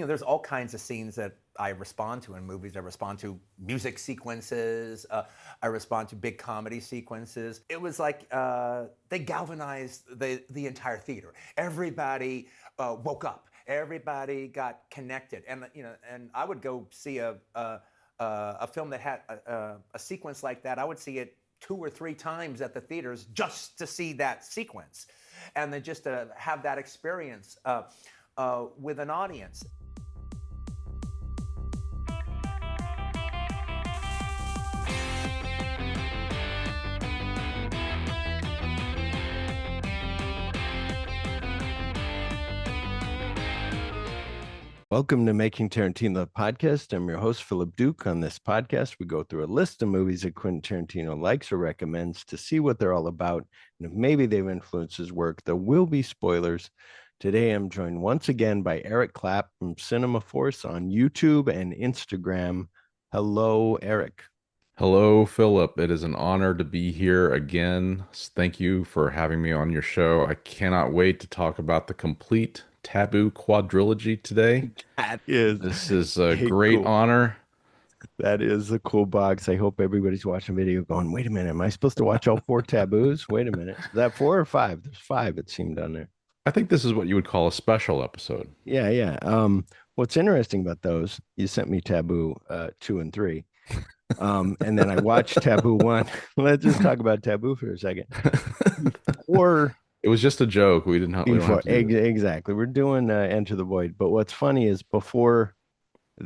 there's all kinds of scenes that I respond to in movies. I respond to music sequences. I respond to big comedy sequences. It was like they galvanized the entire theater. Everybody woke up. Everybody got connected, and and I would go see a film that had a sequence like that. I would see it 2 or 3 times at the theaters just to see that sequence, and then just to have that experience with an audience. Welcome to Making Tarantino the podcast. I'm your host, Philip Duke. On this podcast, we go through a list of movies that Quentin Tarantino likes or recommends to see what they're all about, and if maybe they've influenced his work. There will be spoilers. Today, I'm joined once again by Eric Clapp from Cinema Force on YouTube and Instagram. Hello, Eric. Hello, Philip. It is an honor to be here again. Thank you for having me on your show. I cannot wait to talk about the complete Taboo quadrilogy today. That is This is a a great cool. honor. That is a cool box. I hope everybody's watching video going, wait a minute, am I supposed to watch all four taboos? Wait a minute. Is that four or five? There's five, it seemed on there. I think this is what you would call a special episode. Yeah, yeah. What's interesting about those, you sent me Taboo 2 and 3. And then I watched Taboo 1. Let's just talk about Taboo for a second. Or It was just a joke. We didn't. We don't have before, to do that. exactly. We're doing Enter the Void. But what's funny is before oh,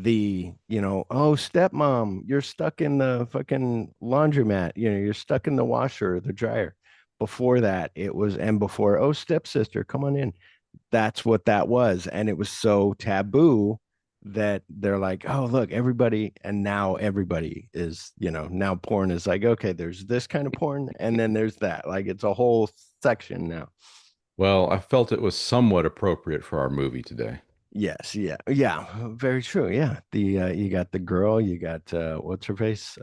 stepmom, you're stuck in the fucking laundromat. You're stuck in the washer or the dryer. Before that, it was, and before, oh, stepsister, come on in. That's what that was. And it was so taboo that they're like, oh, look, everybody. And now everybody is, now porn is like, okay, there's this kind of porn. And then there's that. Like it's a whole section now. Well, I felt it was somewhat appropriate for our movie today. Yes, yeah, yeah, very true. Yeah, the you got the girl, you got what's her face?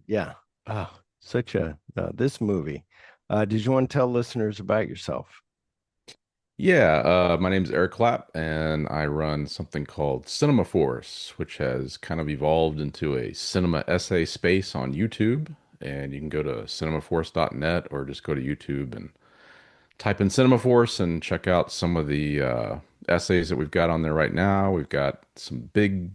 Yeah, oh, such a this movie. Did you want to tell listeners about yourself? Yeah, my name's Eric Clapp, and I run something called Cinema Force, which has kind of evolved into a cinema essay space on YouTube. And you can go to cinemaforce.net or just go to YouTube and type in Cinema Force and check out some of the essays that we've got on there right now. We've got some big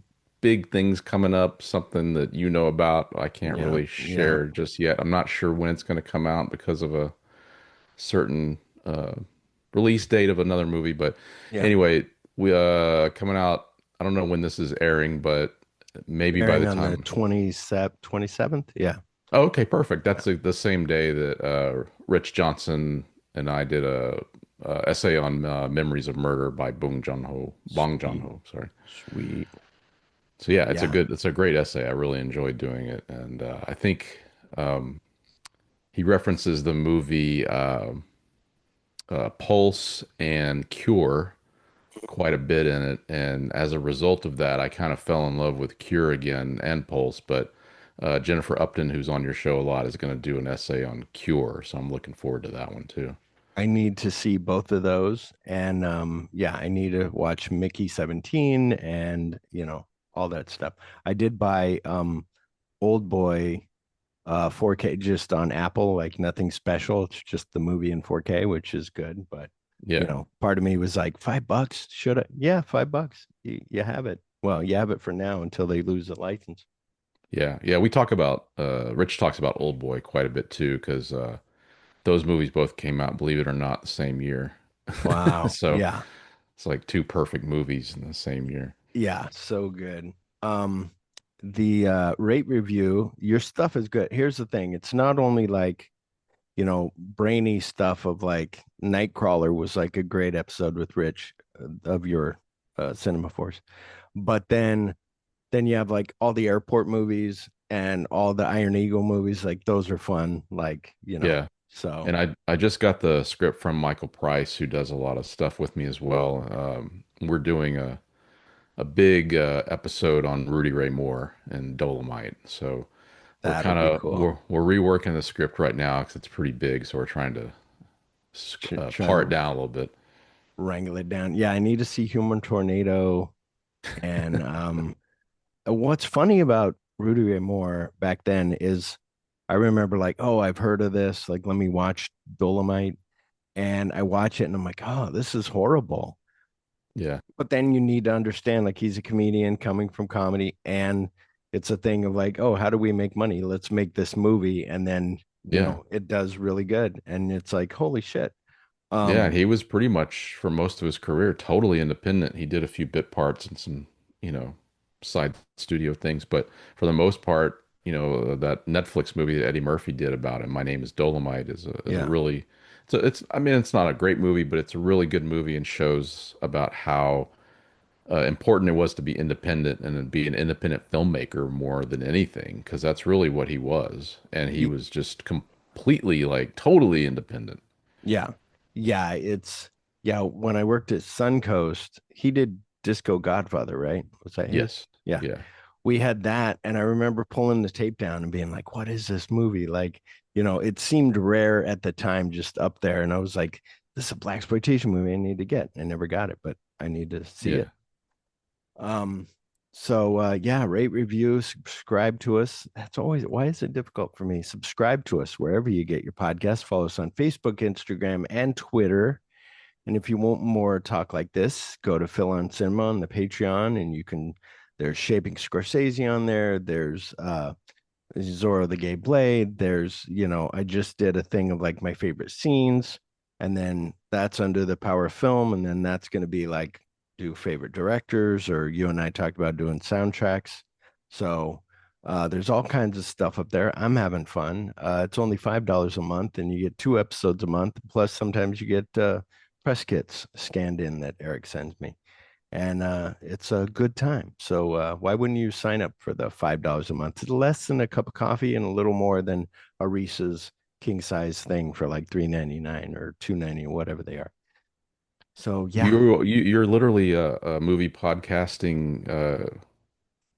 things coming up, something that you know about. I can't Yeah, really yeah, share just yet. I'm not sure when it's going to come out because of a certain release date of another movie. But yeah. anyway, we coming out. I don't know when this is airing, but maybe by Airing the on the time. 27th. Yeah, Oh, okay, perfect. yeah. That's the same day that Rich Johnson and I did a essay on Memories of Murder by Bong Sweet, Joon-ho. Sorry. sweet. So yeah, Yeah, it's a great essay. I really enjoyed doing it, and I think um, he references the movie Pulse and Cure quite a bit in it, and as a result of that, I kind of fell in love with Cure again and Pulse. But Jennifer Upton, who's on your show a lot, is going to do an essay on Cure, so I'm looking forward to that one too. I need to see both of those, and yeah, I need to watch Mickey 17 and all that stuff. I did buy Old Boy 4K just on Apple, like nothing special. It's just the movie in 4K, which is good. But Yeah, part of me was like, $5. Should I? Yeah, $5. You have it. Well, you have it for now until they lose the license. yeah. We talk about Rich talks about Old Boy quite a bit too, because those movies both came out, believe it or not, the same year. Wow. So Yeah. it's like two perfect movies in the same year. Yeah. So good. Um, the rate review, your stuff is good. Here's the thing. It's not only like, brainy stuff of like Nightcrawler was like a great episode with Rich of your Cinema Force. But then you have like all the airport movies and all the Iron Eagle movies. Like those are fun. Like, Yeah. so And I just got the script from Michael Price, who does a lot of stuff with me as well. We're doing a big episode on Rudy Ray Moore and Dolomite. So that'll be cool. we're reworking the script right now because it's pretty big. So we're trying to Trying pare it to down a little bit. wrangle it down. Yeah, I need to see Human Tornado. And what's funny about Rudy Ray Moore back then is I remember like, oh, I've heard of this. Like, let me watch Dolomite. And I watch it and I'm like, oh, this is horrible. Yeah. But then you need to understand, like, he's a comedian coming from comedy, and it's a thing of like, oh, how do we make money? Let's make this movie. And then, Yeah. it does really good. And it's like, holy shit. Yeah, and Um, he was pretty much for most of his career totally independent. He did a few bit parts and some, side studio things, but for the most part, that Netflix movie that Eddie Murphy did about him, My Name is Dolomite, is a yeah. really it's I mean it's not a great movie, but it's a really good movie and shows about how important it was to be independent and then be an independent filmmaker more than anything, because that's really what he was, and he Y- was just completely like totally independent. Yeah. Yeah. Yeah. When I worked at Suncoast, he did Disco Godfather, right? Was that his? Yes. Yeah. Yeah. We had that. And I remember pulling the tape down and being like, what is this movie? Like, it seemed rare at the time, just up there. And I was like, this is a black exploitation movie I need to get. I never got it, but I need to see it. Yeah. Um, so yeah, rate, review, subscribe to us. That's always why is it difficult for me? Subscribe to us wherever you get your podcast. Follow us on Facebook, Instagram, and Twitter. And if you want more talk like this, go to Phil on Cinema on the Patreon, and there's Shaping Scorsese on there. There's Zorro the Gay Blade. I just did a thing of like my favorite scenes, and then that's under the Power of Film, and then that's going to be like do favorite directors, or you and I talked about doing soundtracks. So there's all kinds of stuff up there. I'm having fun. It's only $5 a month, and you get 2 episodes a month. Plus, sometimes you get press kits scanned in that Eric sends me, and it's a good time. So why wouldn't you sign up for the $5 a month? It's less than a cup of coffee and a little more than a Reese's king size thing for like $3.99 or $2.90 or whatever they are. So yeah, You're literally a movie podcasting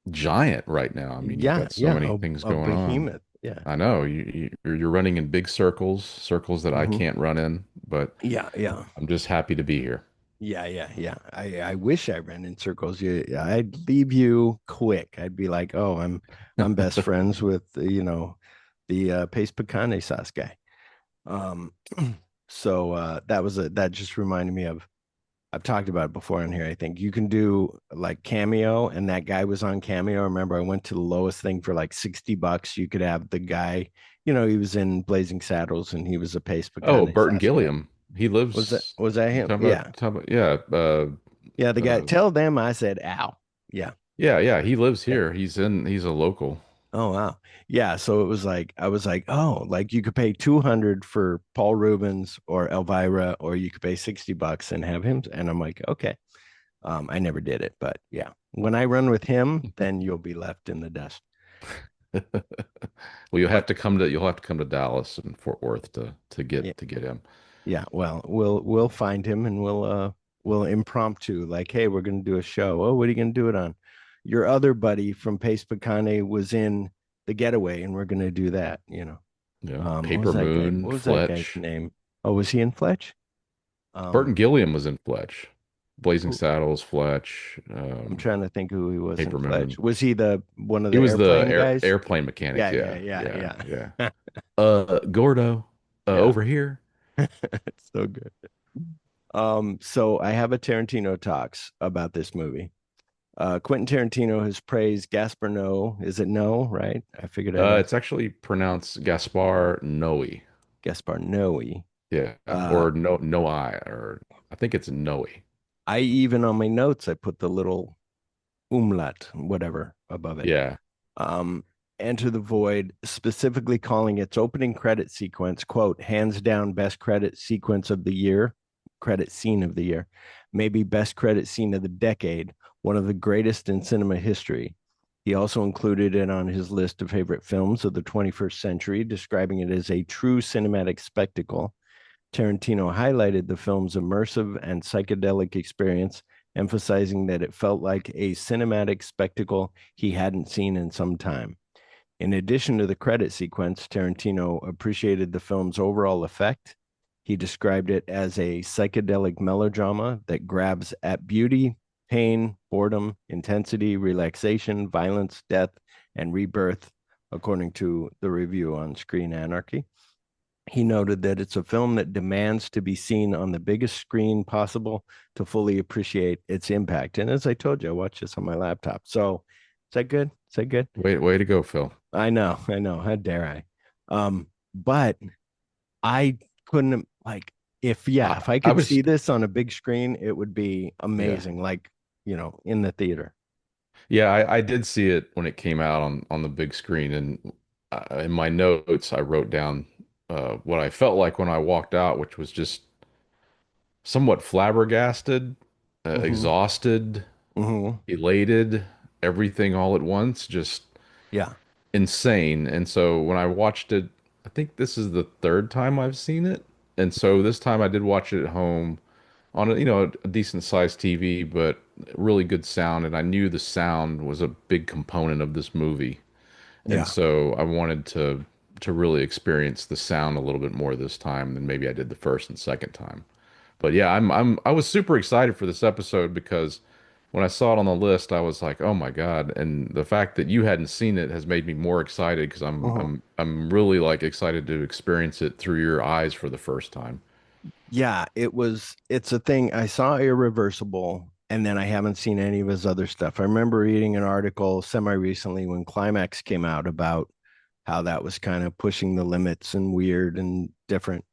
giant right now. I mean, you've yeah, got so yeah, many things a going on. behemoth. Yeah. I know you're running in big circles that I Hmm. can't run in, but Yeah, yeah. I'm just happy to be here. Yeah, yeah, yeah. I wish I ran in circles. I'd leave you quick. I'd be like, oh, I'm best friends with the paste picante sauce guy. Um, so that just reminded me of I've talked about it before in here. I think you can do like Cameo, and that guy was on Cameo. Remember, I went to the lowest thing for like $60. You could have the guy, he was in Blazing Saddles, and he was a paste Oh, picante Burton sauce guy. Gilliam. He Was that lives. was that You him? Yeah, talking about yeah, yeah. The guy. uh, Tell them I said ow. Yeah, yeah. He lives yeah. here. He's a local. Oh wow. Yeah. So it was like I was like, oh, like you could pay 200 for Paul Rubens or Elvira, or you could pay $60 and have him. And I'm like, okay. I never did it, but yeah. When I run with him, then you'll be left in the dust. Well, But you'll have to come to Dallas and Fort Worth to yeah, get him. yeah. Well, we'll find him and we'll impromptu like, hey, we're gonna do a show. Oh, what are you gonna do it on? Your other buddy from Pace Picante was in The Getaway, and we're gonna do that. Yeah. What was Paper that guy? Moon, What was that guy's Fletch. name? Oh, was he in Fletch? Burton Um, Gilliam was in Fletch. Blazing who, Saddles, Fletch, I'm trying to think who he was in Paper Fletch. Moon. Was he the one of He the was the airplane guys? airplane mechanic. Yeah, Yeah, yeah, yeah, yeah, yeah. yeah. Gordo, Yeah. over here. It's so good. So I have a Tarantino talks about this movie. Quentin Tarantino has praised Gaspar Noé. Is it no, right? I figured I'd ask. It's actually pronounced Gaspar Noe. Gaspar Noé. Yeah, Uh, or no I, or I think it's Noe. I even on my notes I put the little umlaut, whatever, above it. Yeah, Um, Enter the Void, specifically calling its opening credit sequence, quote, hands down best credit sequence of the year, credit scene of the year, maybe best credit scene of the decade, one of the greatest in cinema history. He also included it on his list of favorite films of the 21st century, describing it as a true cinematic spectacle. Tarantino highlighted the film's immersive and psychedelic experience, emphasizing that it felt like a cinematic spectacle he hadn't seen in some time. In addition to the credit sequence, Tarantino appreciated the film's overall effect. He described it as a psychedelic melodrama that grabs at beauty, pain, boredom, intensity, relaxation, violence, death, and rebirth, according to the review on Screen Anarchy. He noted that it's a film that demands to be seen on the biggest screen possible to fully appreciate its impact. And as I told you, I watched this on my laptop. So is that good? Is that good? Way to go, Phil. I know. How dare I? But I couldn't like if I I could was see this on a big screen, it would be yeah. amazing. Like, in the theater. Yeah, I did see it when it came out on the big screen, and in my notes I wrote down what I felt like when I walked out, which was just somewhat flabbergasted, Mm-hmm. exhausted, Mm-hmm. elated, everything all at once, just Yeah. insane. And so when I watched it, I think this is the third time I've seen it, and so this time I did watch it at home on a decent sized TV, but really good sound, and I knew the sound was a big component of this movie. And Yeah. so I wanted to really experience the sound a little bit more this time than maybe I did the first and second time. But yeah, I was super excited for this episode because when I saw it on the list, I was like, "Oh my God." And the fact that you hadn't seen it has made me more excited because Mm-hmm. I'm really like excited to experience it through your eyes for the first time. Yeah, it's a thing. I saw Irreversible and then I haven't seen any of his other stuff. I remember reading an article semi recently when Climax came out about how that was kind of pushing the limits and weird and different.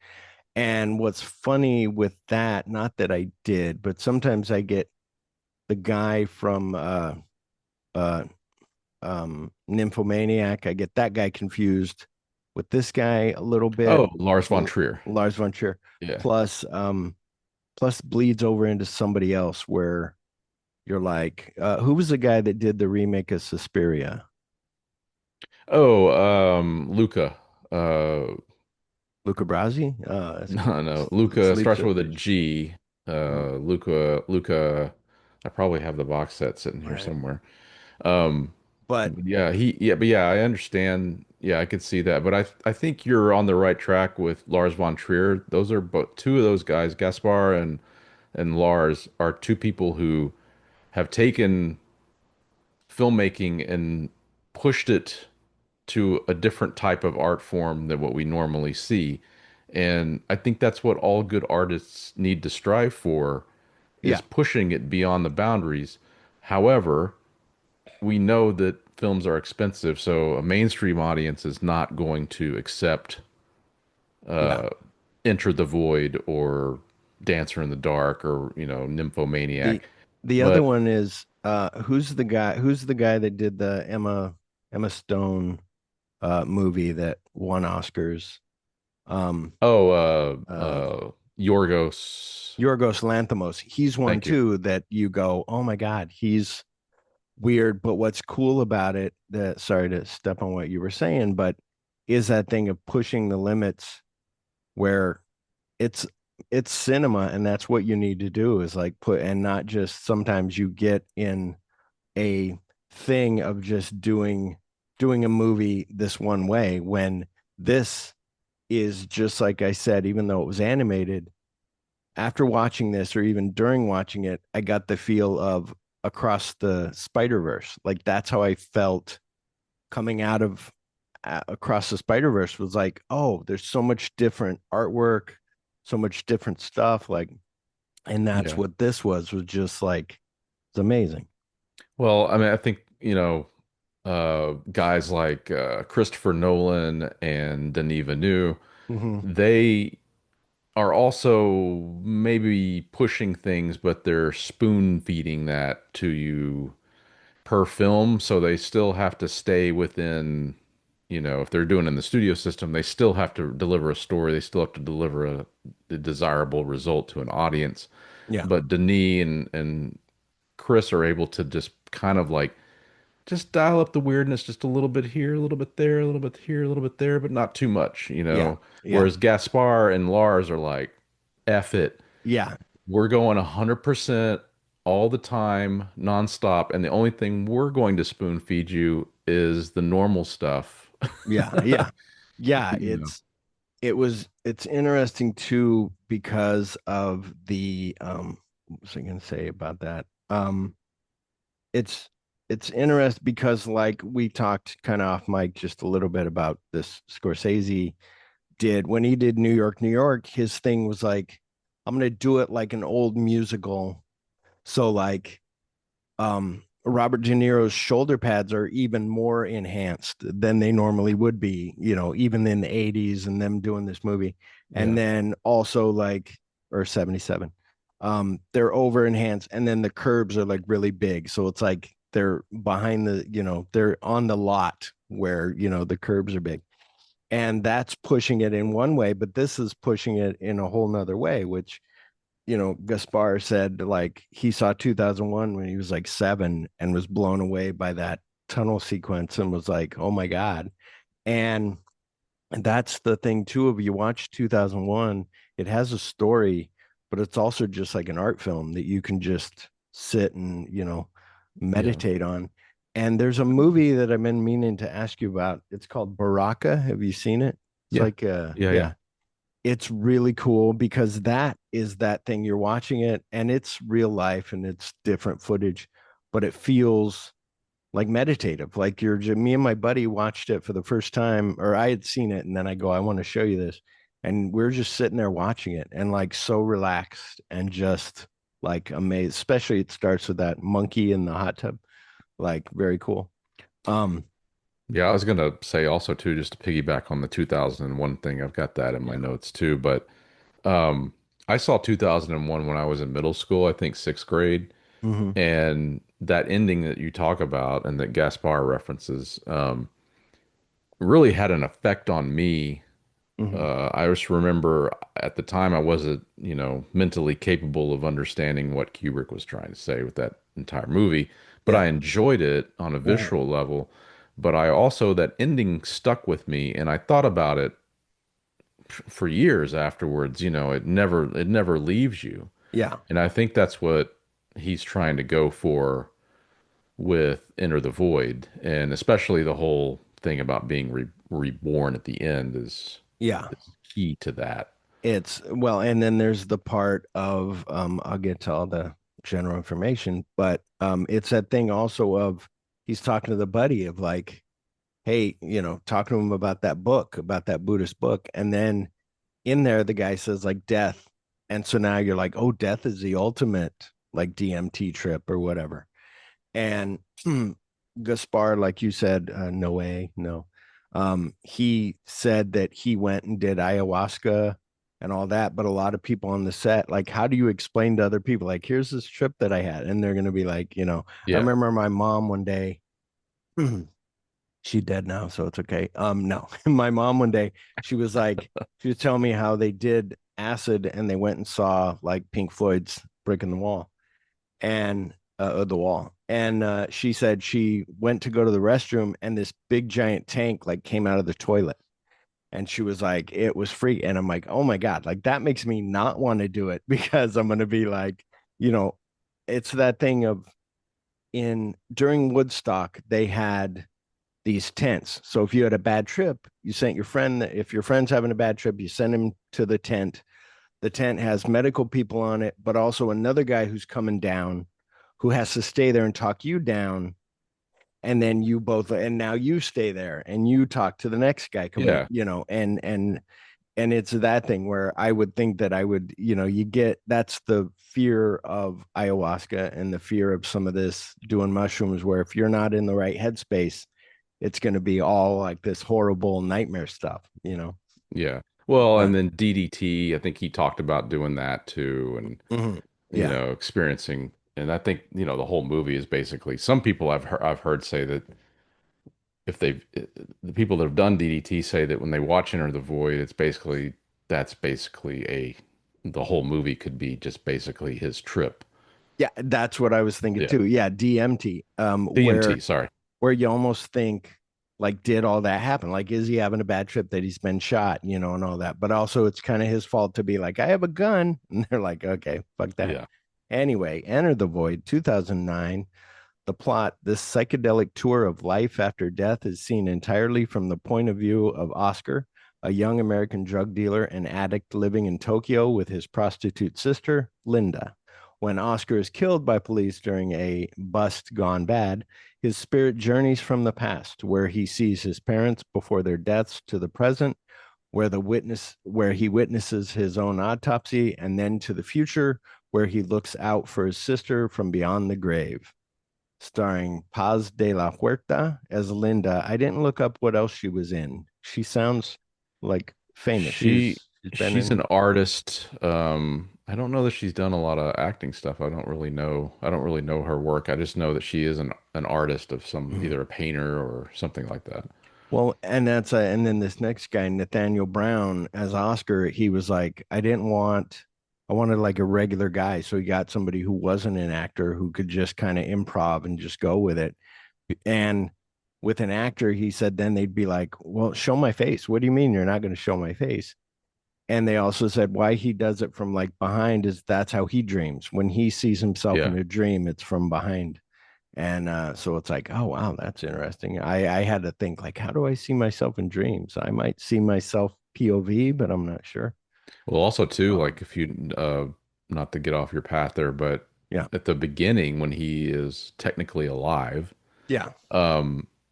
And what's funny with that, not that I did, but sometimes I get the guy from uh Nymphomaniac, I get that guy confused with this guy a little bit. Oh, Lars von Trier. Lars von Trier. Yeah. Plus plus bleeds over into somebody else where you're like, who was the guy that did the remake of Suspiria? Oh, Luca. Luca Brasi? No. Luca Sleeps starts with with a Fish. G. Oh, Luca. I probably have the box set sitting here right. somewhere. Um, But but yeah, I understand. Yeah, I could see that. But I think you're on the right track with Lars von Trier. Those are both two of those guys, Gaspar and Lars, are two people who have taken filmmaking and pushed it to a different type of art form than what we normally see. And I think that's what all good artists need to strive for is yeah, pushing it beyond the boundaries. However, we know that films are expensive, so a mainstream audience is not going to accept yeah. Enter the Void or Dancer in the Dark or, The Nymphomaniac. the other But one is who's the guy that did the Emma Stone movie that won Oscars? Um oh, uh Yorgos, Yorgos Lanthimos. He's one thank you. too that you go, oh my God, he's weird. But what's cool about it, that sorry to step on what you were saying, but is that thing of pushing the limits where it's it's cinema and that's what you need to do is like put and not just sometimes you get in a thing of just doing a movie this one way when this is just like I said, even though it was animated, after watching this or even during watching it, I got the feel of Across the Spider-Verse. Like that's how I felt coming out of Across the Spider-Verse was like, oh, there's so much different artwork, so much different stuff. Like, and that's Yeah. what this was just like, it's amazing. Well, I mean, I think, guys like Christopher Nolan and Denis Villeneuve, Mm-hmm. they are also maybe pushing things, but they're spoon feeding that to you per film. So they still have to stay within, if they're doing it in the studio system, they still have to deliver a story. They still have to deliver a desirable result to an audience. Yeah. But Denis and Chris are able to just kind of like just dial up the weirdness just a little bit here, a little bit there, a little bit here, a little bit there, but not too much, Yeah. Yeah. Whereas Gaspar and Lars are like, F it. Yeah. We're going 100% all the time, nonstop, and the only thing we're going to spoon feed you is the normal stuff. Yeah. Yeah. Yeah. You know. It's interesting too because of the what was I gonna say about that? Um, it's it's interesting because like we talked kind of off mic just a little bit about this Scorsese did when he did New York, New York, his thing was like, I'm gonna do it like an old musical. So like Robert De Niro's shoulder pads are even more enhanced than they normally would be, even in the 80s and them doing this movie. And Yeah. then also like, or 77, they're over enhanced. And then the curbs are like really big. So it's like they're behind they're on the lot where, the curbs are big. And that's pushing it in one way, but this is pushing it in a whole nother way, which Gaspar said like he saw 2001 when he was like 7 and was blown away by that tunnel sequence and was like, oh my God. And that's the thing too. If you watch 2001, it has a story, but it's also just like an art film that you can just sit and, Yeah. meditate on. And there's a movie that I've been meaning to ask you about. It's called Baraka. Have you seen it? It's Yeah. like, Yeah. Yeah. yeah, it's really cool because that is that thing you're watching it and it's real life and it's different footage, but it feels like meditative. Like me and my buddy watched it for the first time, or I had seen it and then I go, I want to show you this. And we're just sitting there watching it and like so relaxed and just like amazed. Especially it starts with that monkey in the hot tub. Like very cool. Um, Yeah, I was gonna say also too, just to piggyback on the 2001 thing. I've got that in my yeah. notes too, but um, I saw 2001 when I was in middle school, I think sixth grade, Mm-hmm. and that ending that you talk about and that Gaspar references really had an effect on me. Mm-hmm. I just remember at the time I wasn't, mentally capable of understanding what Kubrick was trying to say with that entire movie, but Yeah. I enjoyed it on a Mm-hmm. visceral level. But I also, that ending stuck with me, and I thought about it for years afterwards. It never leaves you. Yeah. And I think that's what he's trying to go for with Enter the Void, and especially the whole thing about being reborn at the end Yeah. is key to that. It's well, and then there's the part of I'll get to all the general information, but it's that thing also of he's talking to the buddy of like, hey, talking to him about that book, about that Buddhist book, and then in there the guy says like death. And so now you're like, oh, death is the ultimate like DMT trip or whatever. And Gaspar, like you said, no way, no. He said that he went and did ayahuasca and all that, but a lot of people on the set, like, how do you explain to other people, like, here's this trip that I had, and they're gonna be like, I Yeah. remember my mom one day, she dead now, so it's okay. No, my mom one day, she was like, she was telling me how they did acid and they went and saw like Pink Floyd's Brick in the Wall and the wall. And she said she went to go to the restroom and this big giant tank like came out of the toilet. And she was like, it was free. And I'm like, oh my God, like that makes me not want to do it because I'm going to be like, you know, it's that thing of in during Woodstock, they had these tents. So if you had a bad trip, you sent your friend, if your friend's having a bad trip, you send him to the tent. The tent has medical people on it, but also another guy who's coming down who has to stay there and talk you down. And then you both, and now you stay there and you talk to the next guy coming, Yeah. and it's that thing where I would think that I would, you get that's the fear of ayahuasca and the fear of some of this doing mushrooms, where if you're not in the right headspace, it's going to be all like this horrible nightmare stuff. Yeah. Well, and But then DDT, I think he talked about doing that too, and mhm, yeah, experiencing. And I think the whole movie is basically, some people I've heard say that if they've the people that have done DDT say that when they watch Enter the Void, that's basically the whole movie could be just basically his trip. yeah, that's what I was thinking Yeah. too. Yeah, DMT, DMT, sorry. where you almost think like, did all that happen? Like, is he having a bad trip that he's been shot, and all that? But also, it's kind of his fault to be like, I have a gun, and they're like, okay, fuck that. Yeah. Anyway, Enter the Void, 2009. The plot: this psychedelic tour of life after death is seen entirely from the point of view of Oscar, a young American drug dealer and addict living in Tokyo with his prostitute sister, Linda. When Oscar is killed by police during a bust gone bad, his spirit journeys from the past, where he sees his parents before their deaths, to the present, where he witnesses his own autopsy, and then to the future, where he looks out for his sister from beyond the grave. Starring Paz de la Huerta as Linda. I didn't look up what else she was in. She sounds like famous. She She's been she's in. an artist. I don't know that she's done a lot of acting stuff. I don't really know. I don't really know her work. I just know that she is an artist of some either a painter or something like that. Well, and then this next guy, Nathaniel Brown as Oscar, he was like, I wanted like a regular guy. So he got somebody who wasn't an actor who could just kind of improv and just go with it. And with an actor, he said, then they'd be like, well, show my face. What do you mean you're not going to show my face? And they also said why he does it from like behind is that's how he dreams. When he sees himself Yeah. in a dream, it's from behind. And so it's like, oh wow, that's interesting. I had to think like, how do I see myself in dreams? I might see myself POV, but I'm not sure. Well, also too, Um, like if you not to get off your path there, but yeah, at the beginning when he is technically alive, yeah,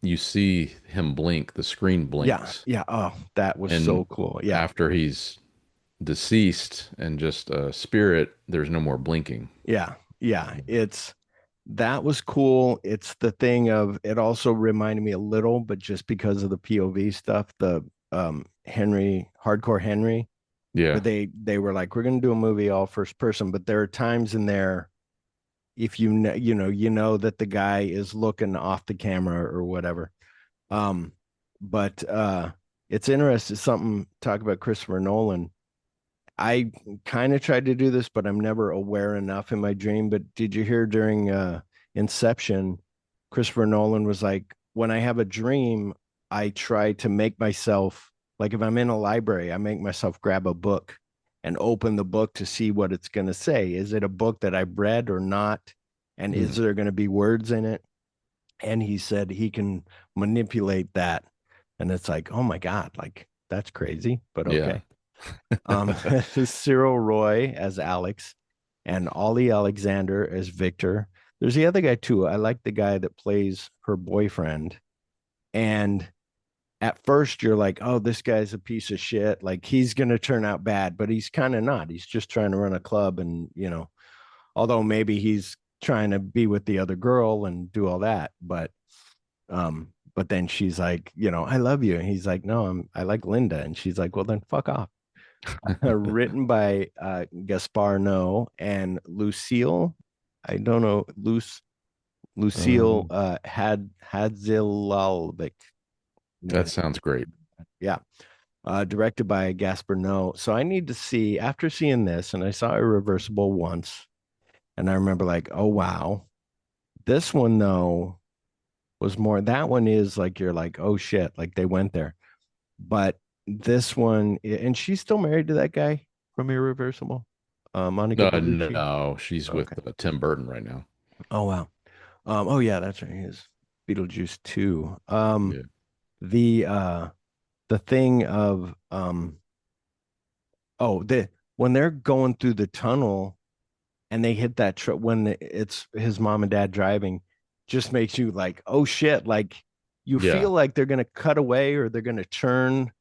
you see him blink, the screen yeah, blinks. yeah. Oh, that was And so cool. Yeah, after he's deceased and just a spirit, there's no more blinking. yeah, yeah. It's that was cool. It's the thing of it also reminded me a little, but just because of the POV stuff, the Henry, hardcore Henry, where Yeah. they were like, we're gonna do a movie all first person, but there are times in there if you know that the guy is looking off the camera or whatever. But it's interesting something talk about Christopher Nolan. I kind of tried to do this, but I'm never aware enough in my dream. But did you hear during Inception, Christopher Nolan was like, when I have a dream, I try to make myself like if I'm in a library, I make myself grab a book and open the book to see what it's going to say. Is it a book that I've read or not? And is Hmm. there going to be words in it? And he said he can manipulate that. And it's like, oh my God, like that's crazy, but Yeah. okay. Cyril Roy as Alex and Ollie Alexander as Victor. There's the other guy too. I like the guy that plays her boyfriend. And at first you're like, oh, this guy's a piece of shit. Like he's gonna turn out bad, but he's kind of not. He's just trying to run a club and although maybe he's trying to be with the other girl and do all that, but then she's like, I love you. And he's like, no, I like Linda. And she's like, well, then fuck off. Written by Gaspar Noé and Lucille. I don't know, Lucille Um, had Hadzilalovic. that sounds great. Yeah. Directed by Gaspar Noé. So I need to see after seeing this, and I saw Irreversible once, and I remember like, oh wow. This one though was more that one is like you're like, oh shit, like they went there. But this one, and she's still married to that guy from Irreversible, Monica Bellucci. No, she's with Okay. Tim Burton right now. Oh wow. Oh yeah, that's right. He is Beetlejuice 2. Yeah. The the thing of the when they're going through the tunnel and they hit that truck when it's his mom and dad driving, just makes you like, oh shit, like you Yeah. feel like they're gonna cut away or they're gonna turn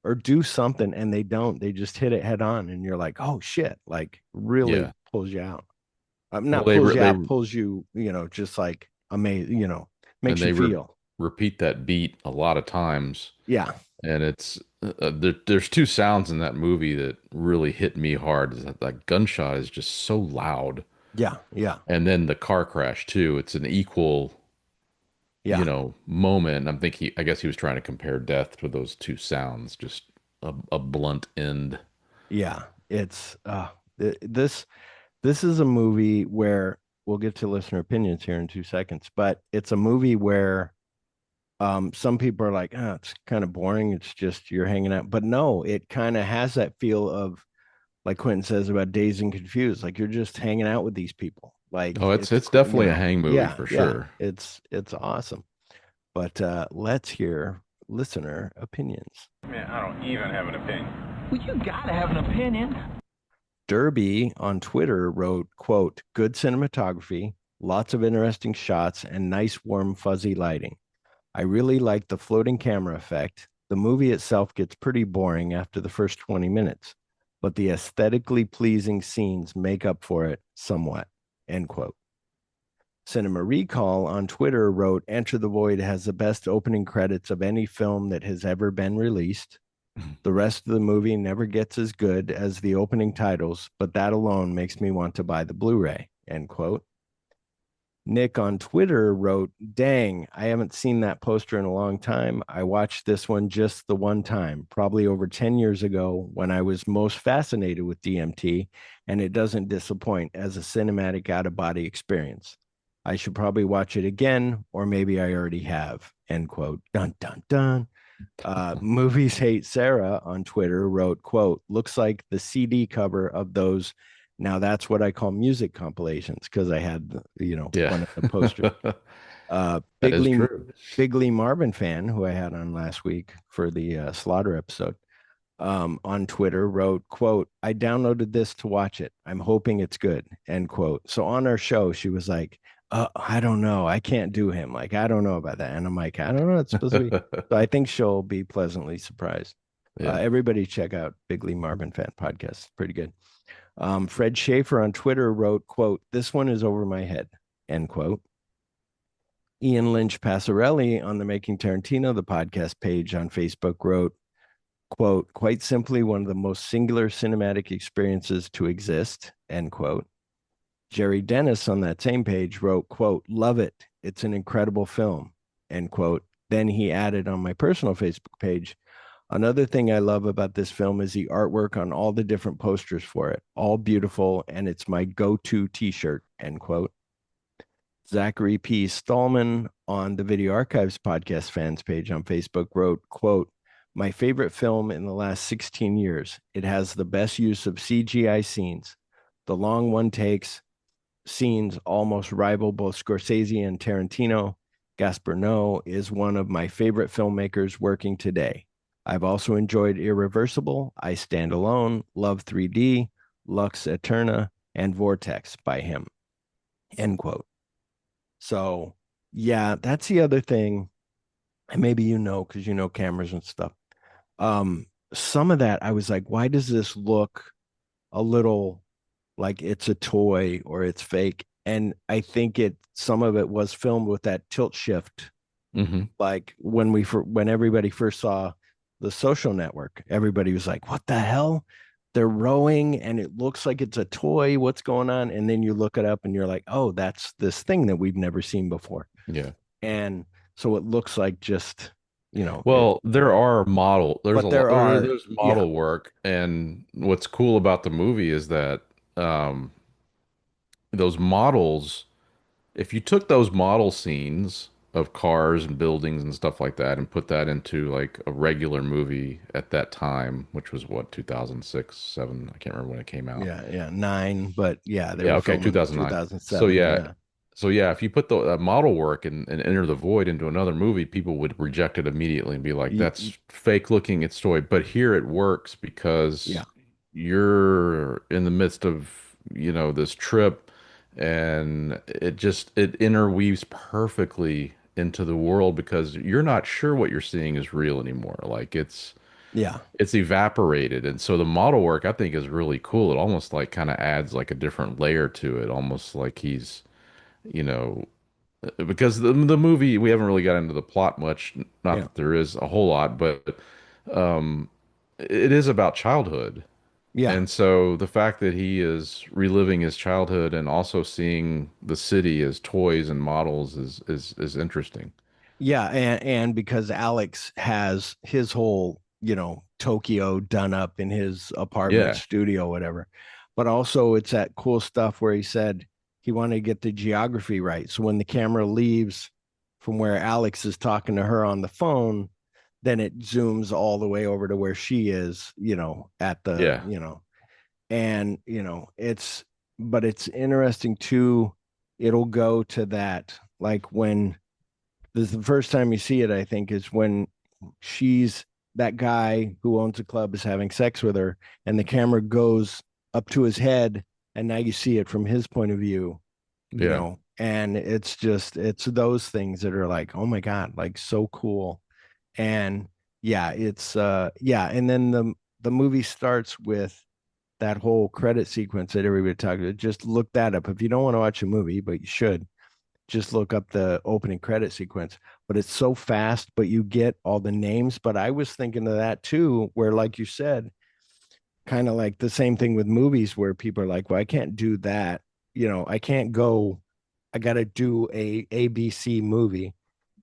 or do something and they don't. They just hit it head on and you're like, oh shit, like really Yeah. pulls you out. Well, Not pulls you out, pulls you, just like amazing, and makes you they feel. repeat that beat a lot of times, Yeah, and there's two sounds in that movie that really hit me hard. Is that gunshot is just so loud, yeah, yeah, and then the car crash too. It's an equal, yeah, moment. I guess he was trying to compare death to those two sounds, just a blunt end. yeah. It's this this is a movie where we'll get to listener opinions here in 2 seconds, but it's a movie where some people are like, oh, it's kind of boring. It's just you're hanging out. But no, it kind of has that feel of like Quentin says about Dazed and Confused. Like you're just hanging out with these people. Like Oh, it's it's definitely a hang movie yeah, for yeah. sure. It's awesome. But let's hear listener opinions. Man, I don't even have an opinion. Well, you gotta have an opinion. Derby on Twitter wrote, quote, good cinematography, lots of interesting shots, and nice, warm, fuzzy lighting. I really like the floating camera effect. The movie itself gets pretty boring after the first 20 minutes, but the aesthetically pleasing scenes make up for it somewhat, end quote. Cinema Recall on Twitter wrote, Enter the Void has the best opening credits of any film that has ever been released. The rest of the movie never gets as good as the opening titles, but that alone makes me want to buy the Blu-ray, end quote. Nick on Twitter wrote, dang, I haven't seen that poster in a long time. I watched this one just the one time, probably over 10 years ago when I was most fascinated with DMT, and it doesn't disappoint as a cinematic out-of-body experience. I should probably watch it again, or maybe I already have, end quote. Dun, dun, dun. Movies Hate Sarah on Twitter wrote, quote, looks like the CD cover of those. Now that's what I call music compilations because I had, Yeah. one of the posters. That is true. Big Lee Marvin fan, who I had on last week for the Slaughter episode, on Twitter wrote, quote, I downloaded this to watch it. I'm hoping it's good, end quote. So on our show, she was like, I don't know. I can't do him. Like, I don't know about that. And I'm like, I don't know. It's supposed to be. So I think she'll be pleasantly surprised. Yeah. Everybody check out Big Lee Marvin Fan Podcast. It's pretty good. Fred Schaefer on Twitter wrote, quote, this one is over my head, end quote. Ian Lynch Passarelli on the Making Tarantino, the podcast page on Facebook wrote, quote, quite simply one of the most singular cinematic experiences to exist, end quote. Jerry Dennis on that same page wrote, quote, love it. It's an incredible film, end quote. Then he added on my personal Facebook page, another thing I love about this film is the artwork on all the different posters for it, all beautiful, and it's my go-to t-shirt, end quote. Zachary P. Stallman on the Video Archives podcast fans page on Facebook wrote, quote, my favorite film in the last 16 years. It has the best use of CGI scenes. The long one takes scenes almost rival both Scorsese and Tarantino. Gaspar Noé is one of my favorite filmmakers working today. I've also enjoyed Irreversible, I Stand Alone, Love 3D, Lux Eterna, and Vortex by him, end quote. So, yeah, that's the other thing. And maybe because you know cameras and stuff. Some of that I was like, why does this look a little like it's a toy or it's fake? And I think some of it was filmed with that tilt shift. Mm-hmm. Like when everybody first saw The Social Network, everybody was like, what the hell? They're rowing and it looks like it's a toy. What's going on? And then you look it up and you're like, oh, that's this thing that we've never seen before. Yeah. And so it looks like just, Well, but there are, there's yeah, model work, and what's cool about the movie is that um those models, if you took those model scenes of cars and buildings and stuff like that and put that into like a regular movie at that time, which was what, 2006, 7, I can't remember when it came out. yeah, 9, but yeah, they Yeah, were okay, filming 2009. So 2007. yeah, Yeah. if you put the model work and Enter the Void into another movie, people would reject it immediately and be like, "That's fake looking, it's toy." But here it works Yeah. because you're in the midst of, this trip, and it interweaves perfectly into the world because you're not sure what you're seeing is real anymore. Like Yeah. it's evaporated, and so the model work I think is really cool. It almost like kind of adds like a different layer to it, almost like he's you know, because the movie, we haven't really got into the plot much. Not Yeah. that there is a whole lot, but um, it is about childhood. Yeah. And so the fact that he is reliving his childhood and also seeing the city as toys and models is interesting. Yeah, and because Alex has his whole, Tokyo done up in his apartment Yeah, studio, whatever. But also it's that cool stuff where he said he wanted to get the geography right. So when the camera leaves from where Alex is talking to her on the phone, then it zooms all the way over to where she is, at the, yeah, and but it's interesting too. It'll go to that, like when this is the first time you see it, I think, is when she's that guy who owns a club is having sex with her, and the camera goes up to his head, and now you see it from his point of view, Yeah. and it's those things that are like, oh my God, like so cool. And yeah, yeah, and then the movie starts with that whole credit sequence that everybody talked about. Just look that up if you don't want to watch a movie, but you should just look up the opening credit sequence. But it's so fast, but you get all the names. But I was thinking of that too, where like you said, kind of like the same thing with movies where people are like, well, I can't do that. I can't go, I got to do a ABC movie.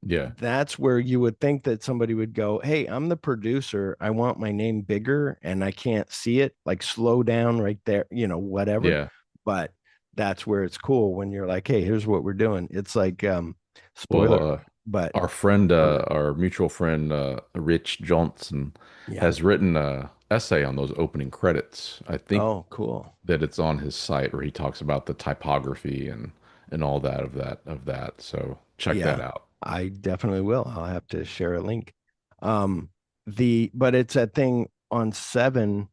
Yeah. That's where you would think that somebody would go, hey, I'm the producer. I want my name bigger and I can't see it. Like slow down right there, whatever. Yeah. But that's where it's cool when you're like, hey, here's what we're doing. It's like Well, spoiler, but our friend, spoiler. our mutual friend, Rich Johnson, Yeah. has written a essay on those opening credits. I think Oh, cool. that it's on his site where he talks about the typography and all that. So check that Yeah, out. I definitely will. I'll have to share a link. Um, but it's that thing on Seven.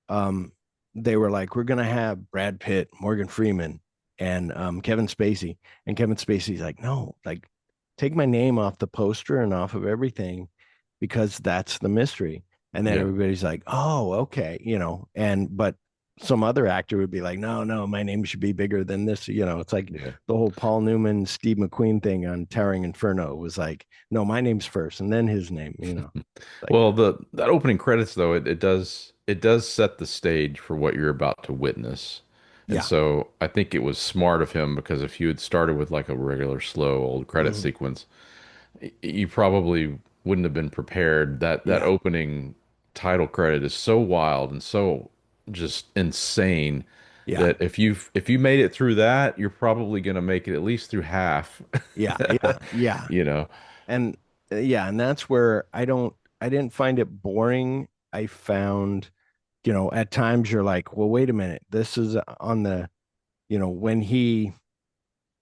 Um, they were like, we're gonna have Brad Pitt, Morgan Freeman, and Kevin Spacey. And Kevin Spacey's like, no, like take my name off the poster and off of everything because that's the mystery. And then Yeah. everybody's like, oh, okay, but some other actor would be like, no, no, my name should be bigger than this. It's like Yeah. the whole Paul Newman, Steve McQueen thing on Towering Inferno was like, no, my name's first and then his name. Like, Well, the that opening credits though, it does set the stage for what you're about to witness. And yeah. so I think it was smart of him because if you had started with like a regular slow old credit Mhm. sequence, you probably wouldn't have been prepared. That Yeah. opening title credit is so wild and so just insane Yeah. that if you made it through that, you're probably going to make it at least through half. Yeah. Yeah. Yeah. You know? And yeah, and that's where I didn't find it boring. I found, at times you're like, well, wait a minute. This is on the,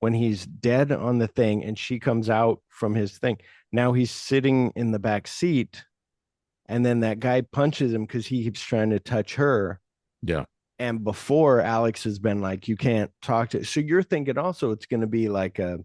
when he's dead on the thing and she comes out from his thing. Now he's sitting in the back seat and then that guy punches him because he keeps trying to touch her. Yeah. And before Alex has been like, you can't talk to. So you're thinking also it's going to be like a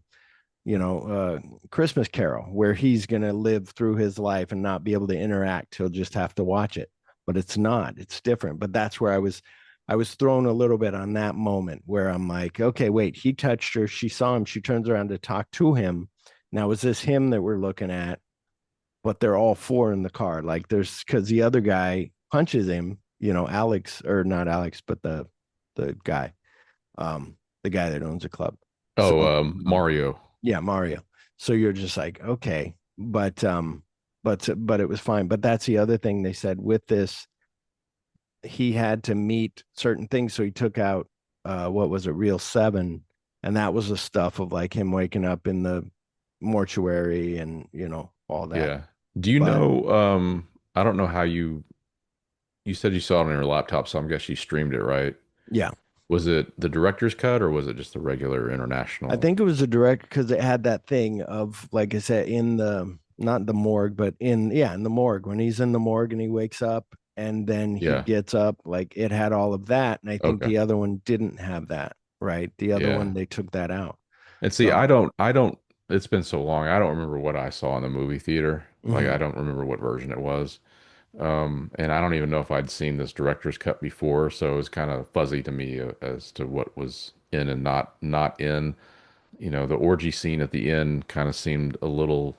Christmas Carol, where he's going to live through his life and not be able to interact. He'll just have to watch it. But it's not. It's different. But that's where I was thrown a little bit on that moment where I'm like, okay, wait, he touched her. She saw him. She turns around to talk to him. Now, is this him that we're looking at? But they're all four in the car. Like there's because the other guy punches him, Alex or not Alex, but the guy, the guy that owns a club. So Oh, Mario. yeah, Mario. So you're just like, okay, but it was fine. But that's the other thing they said with this, he had to meet certain things. So he took out what was it, Real Seven, and that was the stuff of like him waking up in the mortuary and all that. Yeah. Do you But know, I don't know how you said you saw it on your laptop, so I'm guess you streamed it, right? yeah, Was it the director's cut or was it just the regular I international? think it was a direct because it had that thing of like I said in the not the morgue, but in the morgue when he's in the morgue and he wakes up and then he Yeah. gets up, like it had all of that. And I think Okay. the other one didn't have that, right? The other Yeah. one they took that out. And see, I So don't I don't it's been so long. I don't remember what I saw in the movie theater. Like I mhm. don't remember what version it was. And I don't even know if I'd seen this director's cut before, so it was kind of fuzzy to me as to what was in and not in. The orgy scene at the end kind of seemed a little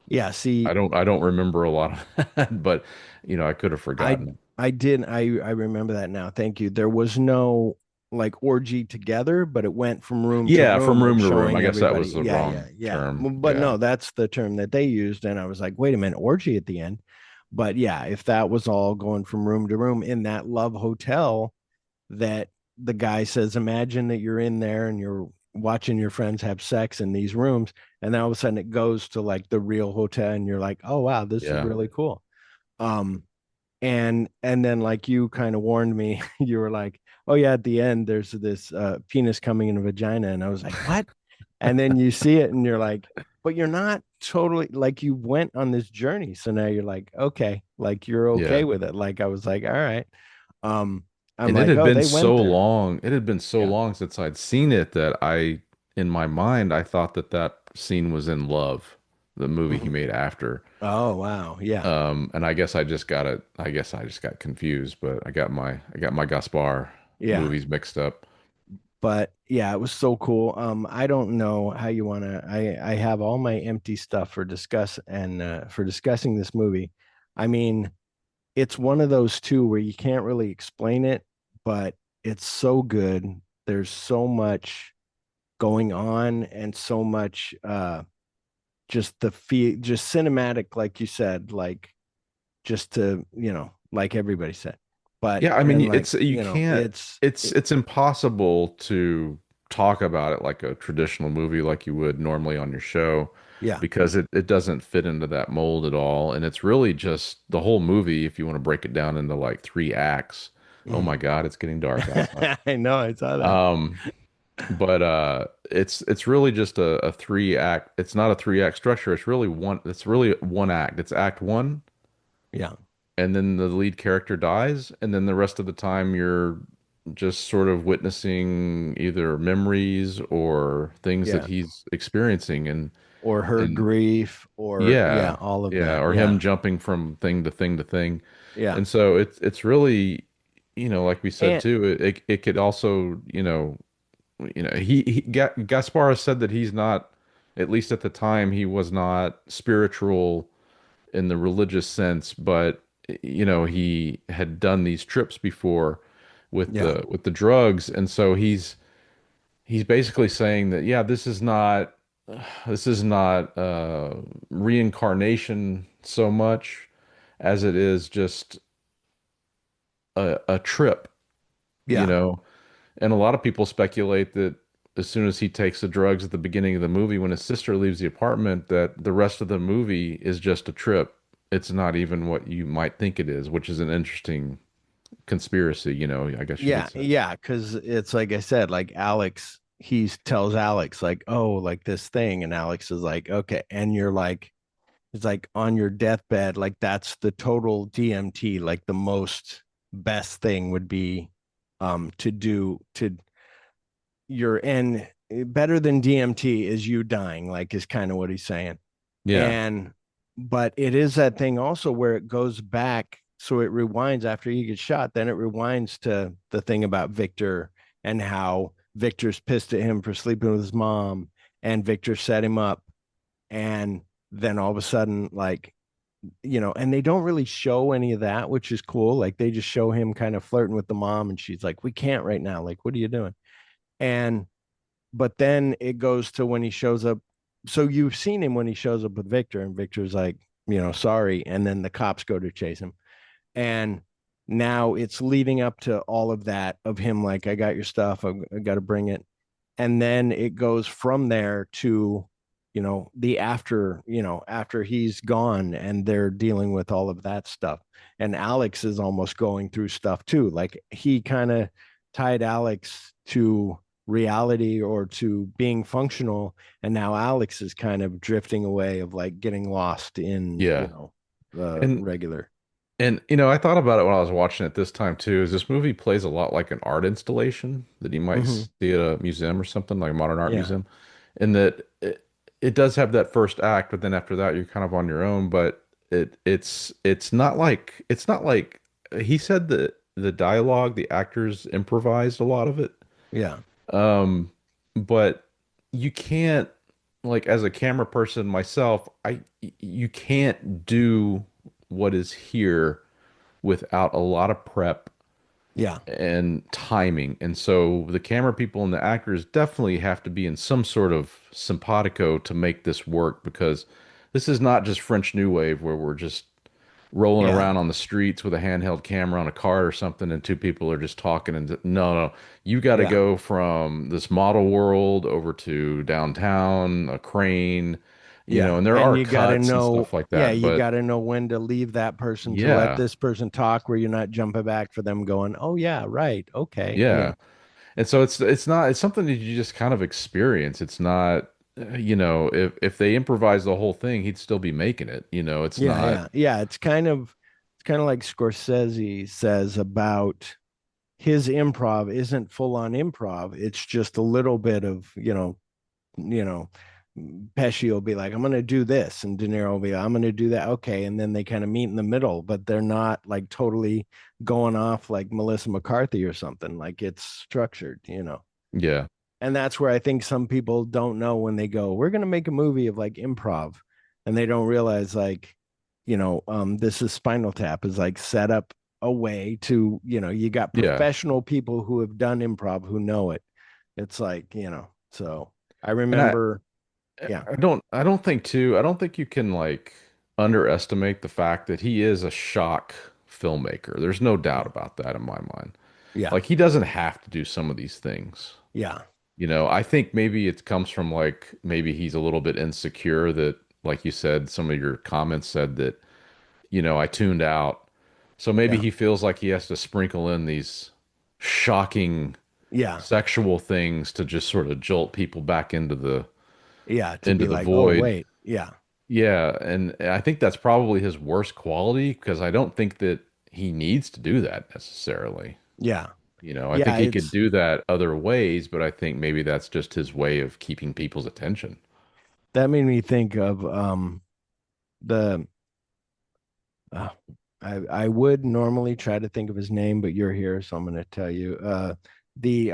Yeah, I see, don't remember a lot of that, but I could have I forgotten. I did I remember that now. Thank you. There was no like orgy together, but it went from room to Yeah, from room of room to room. I showing guess that everybody. was the Yeah, yeah, wrong yeah. term. But Yeah. no, that's the term that they used. And I was like, wait a minute, orgy at the end. But yeah, if that was all going from room to room in that love hotel that the guy says, imagine that you're in there and you're watching your friends have sex in these rooms, and then all of a sudden it goes to like the real hotel, and you're like, oh wow, this is Yeah. really cool. Um, and then like you kind of warned me, you were like, oh yeah, at the end there's this penis coming in a vagina, and I was like, what? And then you see it and you're like, but you're not totally like you went on this journey, so now you're like, okay, like you're okay Yeah. with it. Like I was like, all right. um I'm And it like, had oh, been they went so there. long. It had been so Yeah. long since I'd seen it that in my mind, I thought that that scene was in Love, the movie he Mhm. made after. Oh, wow. Yeah. And I guess I just got it. I guess I just got confused, but I got my Gaspar Yeah. movies mixed up. But yeah, it was so cool. I don't know how you want to. I have all my empty stuff for discuss and for discussing this movie. I mean, it's one of those two where you can't really explain it, but it's so good. There's so much going on and so much just the feel, just cinematic, like you said, like just to, like everybody said. But Yeah, I mean, and like, it's you can't. It's impossible to talk about it like a traditional movie like you would normally on your show yeah. because it doesn't fit into that mold at all. And it's really just the whole movie, if you want to break it down into like three acts. Oh Mhm. my God, it's getting dark outside. I know, I saw that. Um, but it's really just a three act. It's not a three act structure. It's really one act. It's act one, Yeah. and then the lead character dies, and then the rest of the time you're just sort of witnessing either memories or things that Yeah. he's experiencing, Or her and grief or yeah, yeah, all of yeah, that. or him Yeah. jumping from thing to thing to thing. Yeah. And so it's really, like we said And too, it could also, he Gaspar said that he's not, at least at the time, he was not spiritual in the religious sense, but he had done these trips before yeah. with the drugs, and so he's basically saying that yeah, this is not reincarnation so much as it is just a trip, you Yeah. know. And a lot of people speculate that as soon as he takes the drugs at the beginning of the movie, when his sister leaves the apartment, that the rest of the movie is just a trip. It's not even what you might think it is, which is an interesting conspiracy, I guess you could Yeah. say. Yeah. Cause it's like I said, like Alex, he tells Alex, like, oh, like this thing. And Alex is like, okay. And you're like, it's like on your deathbed, like that's the total DMT, like the most best thing would be to do to your and better than DMT is you dying, like is kind of what he's saying. Yeah. And but it is that thing also where it goes back, so it rewinds after he gets shot, then it rewinds to the thing about Victor and how Victor's pissed at him for sleeping with his mom and Victor set him up, and then all of a sudden like and they don't really show any of that, which is cool. Like they just show him kind of flirting with the mom and she's like, we can't right now, like what are you doing? And but then it goes to when he shows up. So you've seen him when he shows up with Victor, and Victor's like, sorry. And then the cops go to chase him. And now it's leading up to all of that of him like, I got your stuff. I got to bring it. And then it goes from there to, the after, after he's gone and they're dealing with all of that stuff. And Alex is almost going through stuff too. Like he kind of tied Alex to reality or to being functional, and now Alex is kind of drifting away of like getting lost in Yeah. the And regular. I thought about it when I was watching it this time too, is this movie plays a lot like an art installation that you might Mm-hmm. see at a museum or something, like a modern art Yeah. museum. And that it does have that first act, but then after that you're kind of on your own. But it's not like he said that the dialogue, the actors improvised a lot of it. Yeah. Um, but you can't, like, as a camera person myself, you can't do what is here without a lot of prep Yeah. and timing. And so the camera people and the actors definitely have to be in some sort of simpatico to make this work, because this is not just French New Wave where we're just rolling Yeah. around on the streets with a handheld camera on a cart or something and two people are just talking. And no, you got to Yeah. go from this model world over to downtown, a crane, Yeah. and there And are you got to cuts and know, stuff like yeah, that. you But got to know when to leave that person to let yeah, this person talk where you're not jumping back for them going, oh, yeah, right. Okay. yeah. And so it's something that you just kind of experience. It's not, if they improvise the whole thing, he'd still be making it. It's Yeah. not. Yeah. Yeah. It's kind of like Scorsese says about his improv isn't full on improv. It's just a little bit of, you know, Pesci will be like, I'm going to do this. And De Niro will be, I'm going to do that. Okay. And then they kind of meet in the middle, but they're not like totally going off like Melissa McCarthy or something. Like it's structured. Yeah. And that's where I think some people don't know when they go, we're going to make a movie of like improv. And they don't realize like, this is Spinal Tap is like set up a way to, you got Yeah. professional people who have done improv who know it. It's like, so I And remember, yeah, I don't think you can like underestimate the fact that he is a shock filmmaker. There's no doubt about that in my mind. yeah, Like he doesn't have to do some of these things. yeah, I think maybe it comes from like maybe he's a little bit insecure that, like you said, some of your comments said that, I tuned out. So maybe yeah, he feels like he has to sprinkle in these shocking yeah, sexual things to just sort of jolt people back yeah, to into be the like, oh, void. wait, yeah, Yeah, and I think that's probably his worst quality because I don't think that he needs to do that necessarily. yeah, I think yeah, he could do that other ways, but I think maybe that's just his way of keeping people's attention. that made me think of the uh, I would normally try to think of his name, but you're here, so I'm going to tell you. The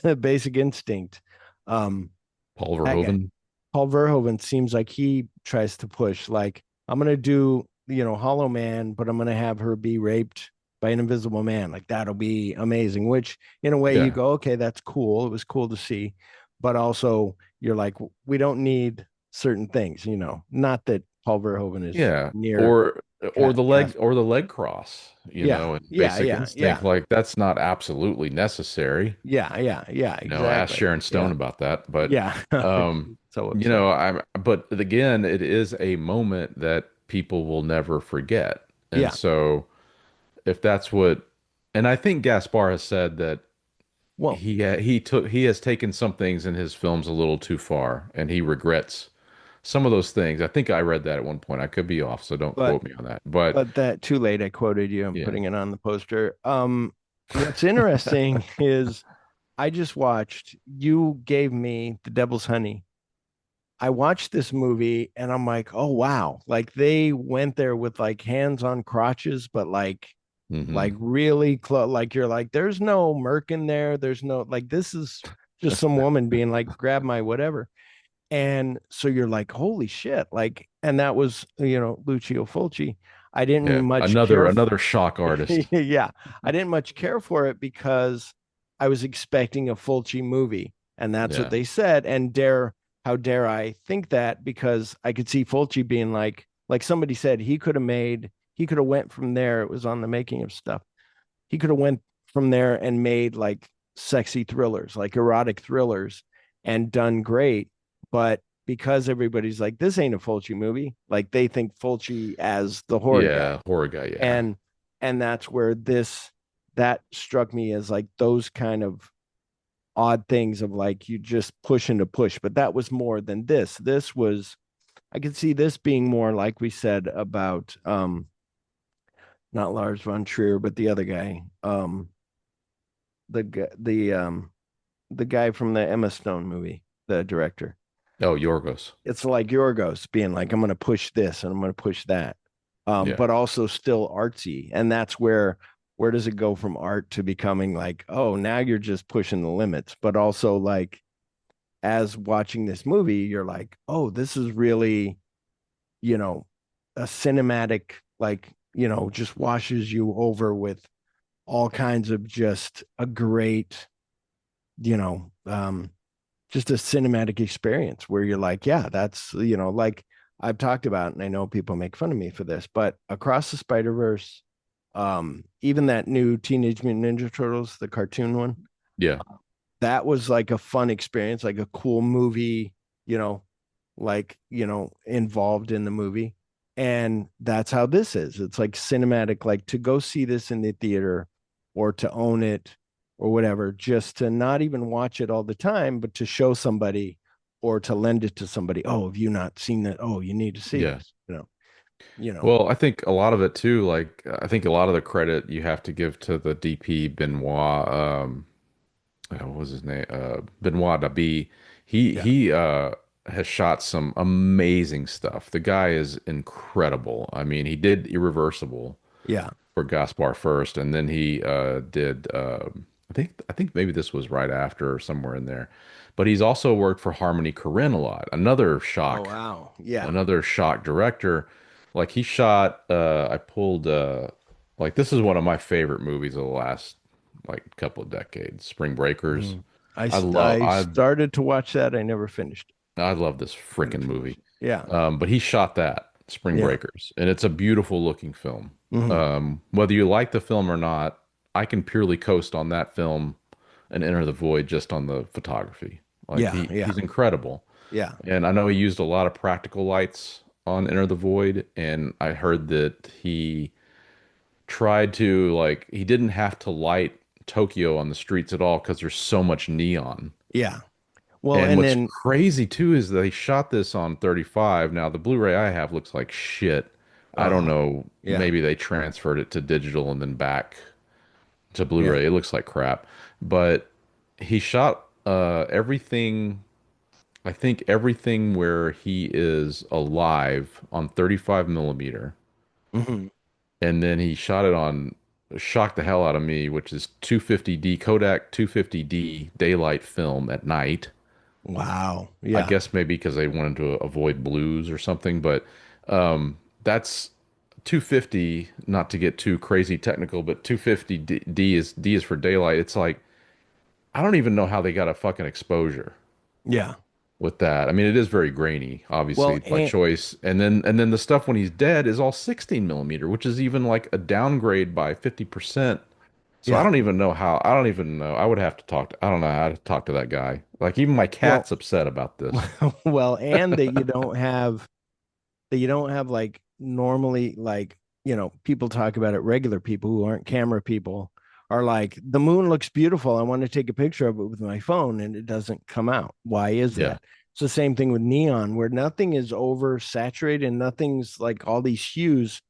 the Basic Instinct. Um, Paul that guy, Verhoeven. Paul Verhoeven seems like he tries to push like I'm going to do Hollow Man, but I'm going to have her be raped by an invisible man. Like that'll be amazing. Which in a way you Yeah. go, okay, that's cool. It was cool to see, but also you're like, we don't need certain things. Not that Paul Verhoeven is Yeah. near Or the leg cross, yeah, and yeah, Basic yeah, Instinct, yeah, like that's not absolutely necessary. yeah, yeah, yeah, Ask exactly. Sharon Stone Yeah, about that. But yeah. um, So upset. but again, it is a moment that people will never forget. And Yeah. so if that's what, and I think Gaspar has said that Well, he has taken some things in his films a little too far, and he regrets some of those things. I think I read that at one point. I could be off, so don't but quote me on that. But that too late. I quoted you. I'm yeah. putting it on the poster. What's interesting is I just watched. You gave me The Devil's Honey. I watched this movie and I'm like, oh wow, like they went there with like hands on crotches, but like Hmm. really close. Like you're like, there's no murk in there. There's no like this is just some woman being like, grab my whatever. And so you're like, holy shit. Like, and that was, Lucio Fulci. I didn't Yeah. much Another shock artist. yeah. I didn't much care for it because I was expecting a Fulci movie. And that's what Yeah. they said. And how dare I think that? Because I could see Fulci being like somebody said, he could have went from there. It was on the making of stuff. He could have went from there and made like sexy thrillers, like erotic thrillers, and done great. But because everybody's like, this ain't a Fulci movie, like they think Fulci as the horror guy. Yeah. Horror guy. Yeah. And that's where that struck me as like those kind of odd things of like you just push into push. But that was more than this. This was I could see this being more like we said about not Lars von Trier, but the other guy, the guy from the Emma Stone movie, the director. Oh, Yorgos. It's like Yorgos being like, I'm going to push this and I'm going to push that, Yeah. but also still artsy. And that's where does it go from art to becoming like, oh, now you're just pushing the limits, but also like as watching this movie, you're like, oh, this is really, you know, a cinematic, like, just washes you over with all kinds of just a great, you know, just a cinematic experience where you're like, yeah, that's, like I've talked about, and I know people make fun of me for this, but Across the Spider-Verse, even that new Teenage Mutant Ninja Turtles, the cartoon one, Yeah. that was like a fun experience, like a cool movie, you know, involved in the movie. And that's how this is. It's like cinematic, like to go see this in the theater or to own it or whatever, just to not even watch it all the time, but to show somebody or to lend it to somebody. Oh, have you not seen that? Oh, you need to see Yeah. this. you know. Well, I think a lot of it too, like I think a lot of the credit you have to give to the DP Benoit, what was his name? Benoit Dabi. Yeah. He has shot some amazing stuff. The guy is incredible. I mean, he did Irreversible Yeah. for Gaspar first, and then he did I think maybe this was right after or somewhere in there. But he's also worked for Harmony Korine a lot. Oh wow. Yeah. Another shock director. Like he shot I pulled like this is one of my favorite movies of the last like couple of decades, Spring Breakers. Mhm. I love I I started to watch that. I never finished. I love this Never freaking movie. finished. Yeah. But he shot that, Spring Yeah. Breakers, and it's a beautiful looking film. Hmm. Whether you like the film or not, I can purely coast on that film and Enter the Void just on the photography. Like Yeah. Yeah. he's incredible. Yeah. And I know he used a lot of practical lights on Enter the Void, and I heard that he tried to like he didn't have to light Tokyo on the streets at all because there's so much neon. Yeah. Well, And and what's then crazy too is they shot this on 35. Now the Blu-ray I have looks like shit. I don't uh know, yeah. maybe they transferred it to digital and then back to Yeah. Blu-ray. It looks like crap. But he shot everything, I think everything where he is alive on 35 millimeter. Hmm. And then he shot it on, shocked the hell out of me, which is 250D, Kodak 250D daylight film at night. Wow. I Yeah. guess maybe because they wanted to avoid blues or something, but that's 250, not to get too crazy technical, but 250 D is for daylight. It's like I don't even know how they got a fucking exposure Yeah. with that. I mean, it is very grainy, Well, obviously by and choice. And then the stuff when he's dead is all 16 millimeter, which is even like a downgrade by 50%. So I yeah. don't even know how. I don't even know. I would have to talk to. I don't know how to talk to that guy. Like even my Well, cat's upset about this. well, and that you don't have like normally like people talk about it, regular people who aren't camera people are like, the moon looks beautiful, I want to take a picture of it with my phone, and it doesn't come out. Why is Yeah. that? It's the same thing with neon, where nothing is oversaturated and nothing's like all these hues.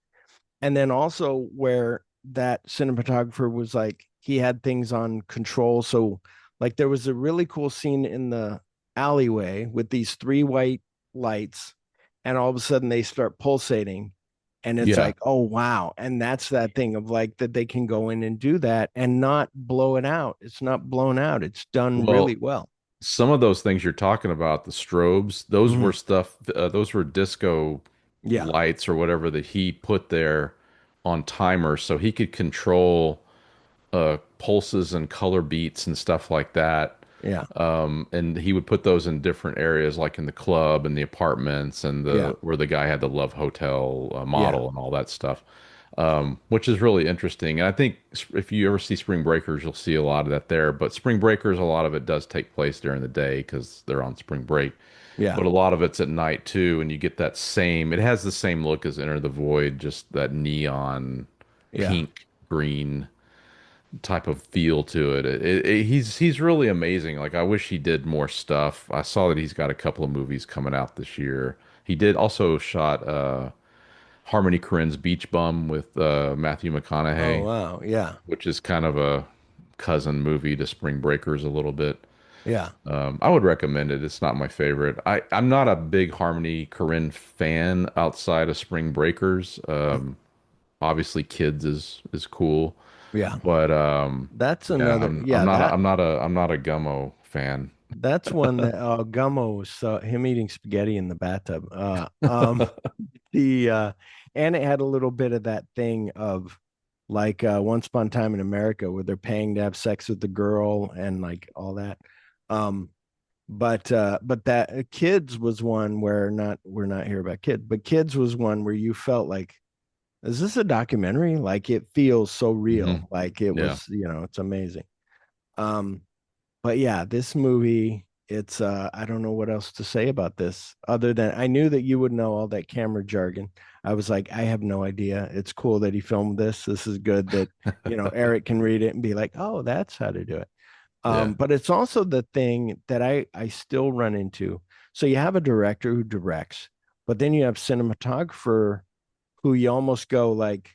And then also where that cinematographer was like, he had things on control. So like there was a really cool scene in the alleyway with these three white lights, and all of a sudden they start pulsating, and it's Yeah. like, oh wow. And that's that thing of like that they can go in and do that and not blow it out. It's not blown out, it's done really Well, well. some of those things you're talking about, the strobes, those Hmm. were stuff, those were disco Yeah. lights or whatever that he put there on timers so he could control pulses and color beats and stuff like that. Yeah. And he would put those in different areas, like in the club and the apartments and Yeah. the where the guy had the Love Hotel Yeah. model and all that stuff, which is really interesting. And I think if you ever see Spring Breakers, you'll see a lot of that there. But Spring Breakers, a lot of it does take place during the day because they're on spring break. Yeah. But a lot of it's at night too, and you get that same. It has the same look as Enter the Void, just that neon, Yeah. pink, green type of feel to it. He's really amazing. Like I wish he did more stuff. I saw that he's got a couple of movies coming out this year. He did also shot Harmony Korine's Beach Bum with Matthew Oh McConaughey, wow. Yeah. which is kind of a cousin movie to Spring Breakers a little bit. Yeah. I would recommend it. It's not my favorite. I'm not a big Harmony Korine fan outside of Spring Breakers. Obviously, Kids is cool. Yeah. But That's yeah, another, I'm yeah, not a, that I'm not a Gummo fan. that's one that Gummo was him eating spaghetti in the bathtub. The and it had a little bit of that thing of like Once Upon a Time in America, where they're paying to have sex with the girl and like all that. Um, but that Kids was one where not we're not here about Kids, but Kids was one where you felt like, is this a documentary? Like it feels so Hmm. real. Like it Yeah. was, it's amazing. Um, but yeah, this movie, it's I don't know what else to say about this other than I knew that you would know all that camera jargon. I was like, I have no idea. It's cool that he filmed this. This is good that, Eric can read it and be like, oh, that's how to do it. Yeah. But it's also the thing that I still run into. So you have a director who directs, but then you have cinematographer who you almost go like,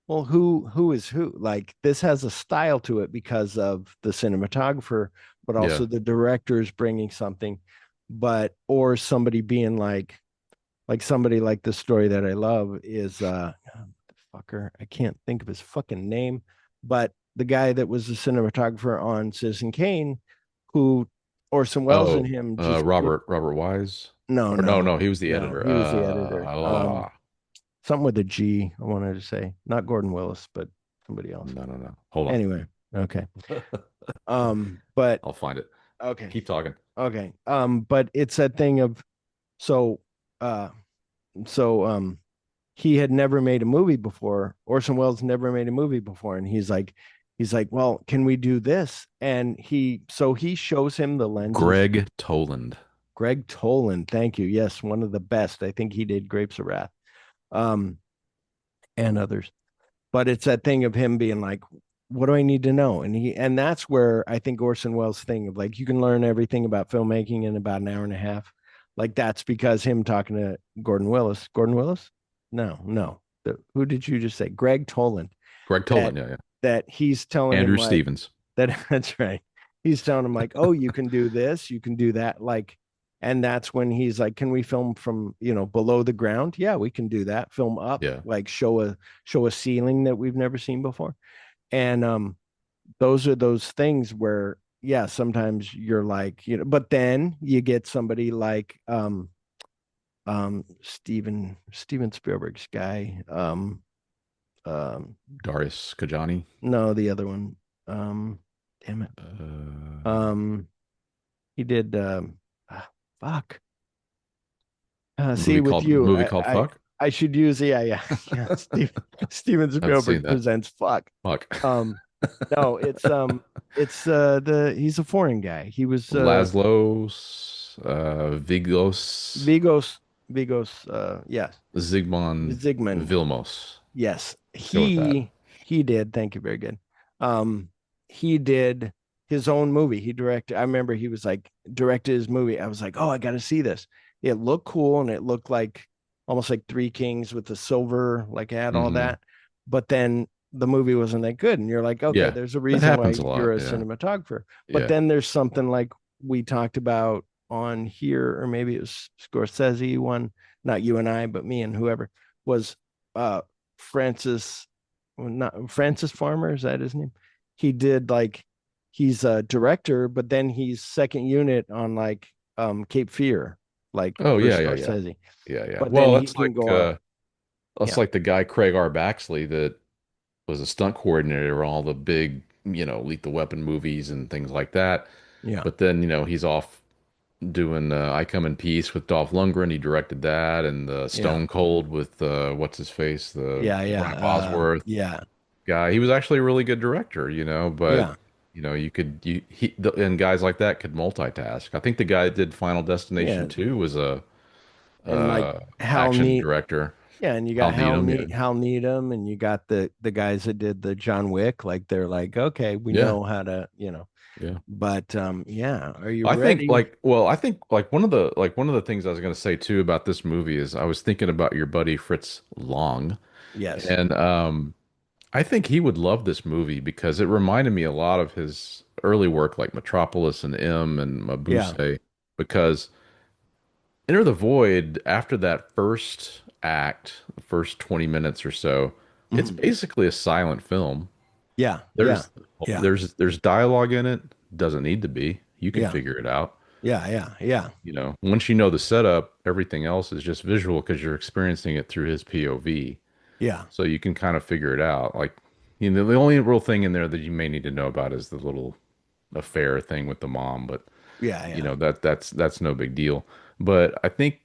well, who is who? Like this has a style to it because of the cinematographer, but Yeah. also the director is bringing something, but or somebody being like somebody like the story that I love is fucker, I can't think of his fucking name, but the guy that was the cinematographer on Citizen Kane, who Orson Welles and Oh, him just Robert Wise. no, Or no, no, no, he was the no, editor. he was the editor. Oh, Something with a G, I wanted to say, not Gordon Willis, but somebody else. no, no, no. Hold on. Anyway, okay. But I'll find it. okay, Keep talking. okay. But it's that thing of so uh so he had never made a movie before. Orson Welles never made a movie before. And he's like, well, can we do this? And he shows him the lenses. Greg Toland. Greg Toland, thank you. Yes, one of the best. I think he did Grapes of Wrath, um, and others. But it's that thing of him being like, what do I need to know? And that's where I think Orson Welles' thing of like you can learn everything about filmmaking in about an hour and a half. Like that's because him talking to Gordon Willis. Gordon Willis? No, no. Who did you just say? Greg Toland. Greg That Toland. Yeah, yeah. that he's telling him Andrew like Stevens. that that's right. He's telling him like, oh, you can do this, you can do that. Like, and that's when he's like, can we film from below the ground? Yeah, we can do that. Film up, Yeah. like show a ceiling that we've never seen before. And those are those things where yeah, sometimes you're like, but then you get somebody like Steven Spielberg's guy. Um Darius Kajani. no, the other one. Um damn it. Uh, Um he did ah, fuck. See, movie with called you, movie called Fuck. I should use yeah. Yeah. Steven I haven't seen Spielberg that. presents fuck. Fuck. Um no, it's the he's a foreign guy. He was Laszlo's Vigos Vigos Vigos yes. Zygmunt Zygmunt. Vilmos. Yes. Let's go with that. He did, thank you, very good. Um he did his own movie. He directed, I remember he was like directed his movie. I was like, "Oh, I got to see this." It looked cool and it looked like almost like Three Kings with the silver like it had all Hmm. that. But then the movie wasn't that good and you're like, "Okay, Yeah, there's a that reason why happens a lot. you're a Yeah, cinematographer." But yeah. then there's something like we talked about on here, or maybe it was Scorsese one, not you and I, but me and whoever was uh Francis, well, not Francis Farmer, is that his name? He did like he's a director, but then he's second unit on like Cape Fear, like Oh for yeah, yeah, yeah, Scorsese. yeah, yeah. But then Well, he can go up. that's Yeah, like the guy Craig R. Baxley that was a stunt coordinator on all the big, Lethal Weapon movies and things like that. yeah, But then, he's off doing I Come in Peace with Dolph Lundgren. He directed that, and yeah, Stone Cold with what's his face, the yeah, yeah, Norman Bosworth yeah, guy. He was actually a really good director, but yeah, you could and guys like that could multitask. I think the guy that did Final Destination yeah. 2 was a And like Hal action Neat, director. yeah, and you Hal got Needham, yeah. Hal Needham, and you got the guys that did the John Wick. Like they're like, okay, we Yeah. know how to, Yeah. But yeah, are you ready? I think like one of the things I was going to say too about this movie is I was thinking about your buddy Fritz Lang, Yes. and I think he would love this movie because it reminded me a lot of his early work like Metropolis and M and Yeah. Mabuse, because Enter the Void, after that first act, the first 20 minutes or so, it's Mhm. basically a silent film. Yeah. Yeah. There's Yeah. there's dialogue in it. Doesn't need to be. You can Yeah. figure it out. Yeah. Yeah. Yeah. Once you know the setup, everything else is just visual because you're experiencing it through his POV. Yeah. So you can kind of figure it out. Like, the only real thing in there that you may need to know about is the little affair thing with the mom, but Yeah. Yeah. that's no big deal. But I think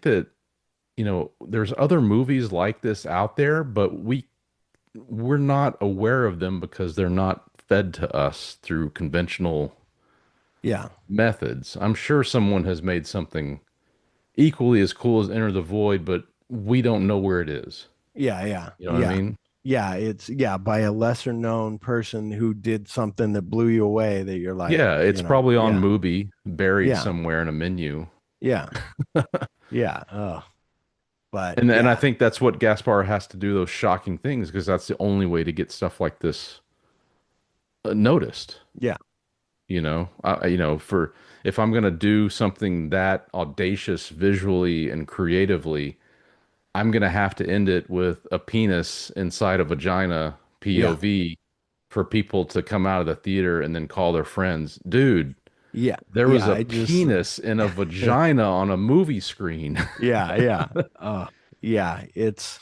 that, there's other movies like this out there, but we're not aware of them because they're not fed to us through conventional Yeah. methods. I'm sure someone has made something equally as cool as Enter the Void, but we don't know where it is. Yeah. Yeah. You know what I Yeah. mean? Yeah. It's yeah, by a lesser known person who did something that blew you away that you're like, Yeah, it's probably on yeah. Mubi, buried Yeah. somewhere in a menu. Yeah. Yeah. Oh. But And I yeah, think that's what Gaspar has to do, those shocking things, because that's the only way to get stuff like this noticed. yeah, For if I'm gonna do something that audacious visually and creatively, I'm gonna have to end it with a penis inside a vagina yeah, POV for people to come out of the theater and then call their friends. Dude, yeah, there was yeah. a I just penis in a vagina on a movie screen. yeah, yeah. Yeah, it's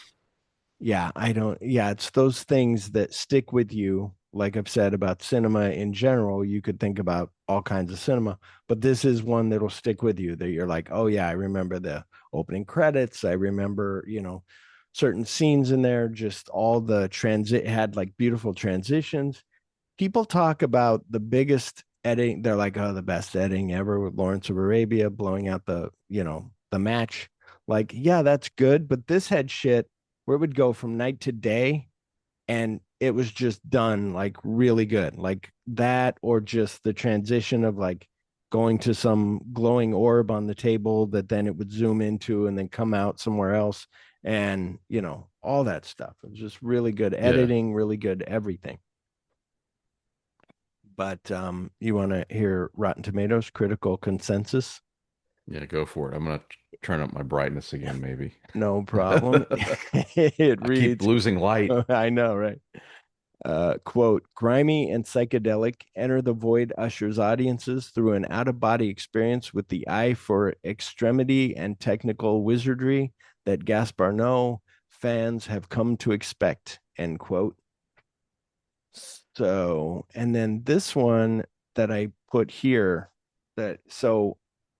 those things that stick with you. Like I've said about cinema in general, you could think about all kinds of cinema, but this is one that'll stick with you that you're like, oh yeah, I remember the opening credits. I remember, certain scenes in there, just all the transit had like beautiful transitions. People talk about the biggest editing. They're like, oh, the best editing ever with Lawrence of Arabia blowing out the match. Like, yeah, that's good, but this had shit where it would go from night to day and it was just done like really good. Like that, or just the transition of like going to some glowing orb on the table that then it would zoom into and then come out somewhere else. And, all that stuff. It was just really good Yeah. editing, really good everything. But you want to hear Rotten Tomatoes critical consensus? Yeah, go for it. I'm gonna turn up my brightness again, maybe. No problem. It I keep reads, losing light. I know, right? Quote, grimy and psychedelic, Enter the Void ushers audiences through an out of body experience with the eye for extremity and technical wizardry that Gaspar Noé fans have come to expect, end quote. So, and then this one that I put here,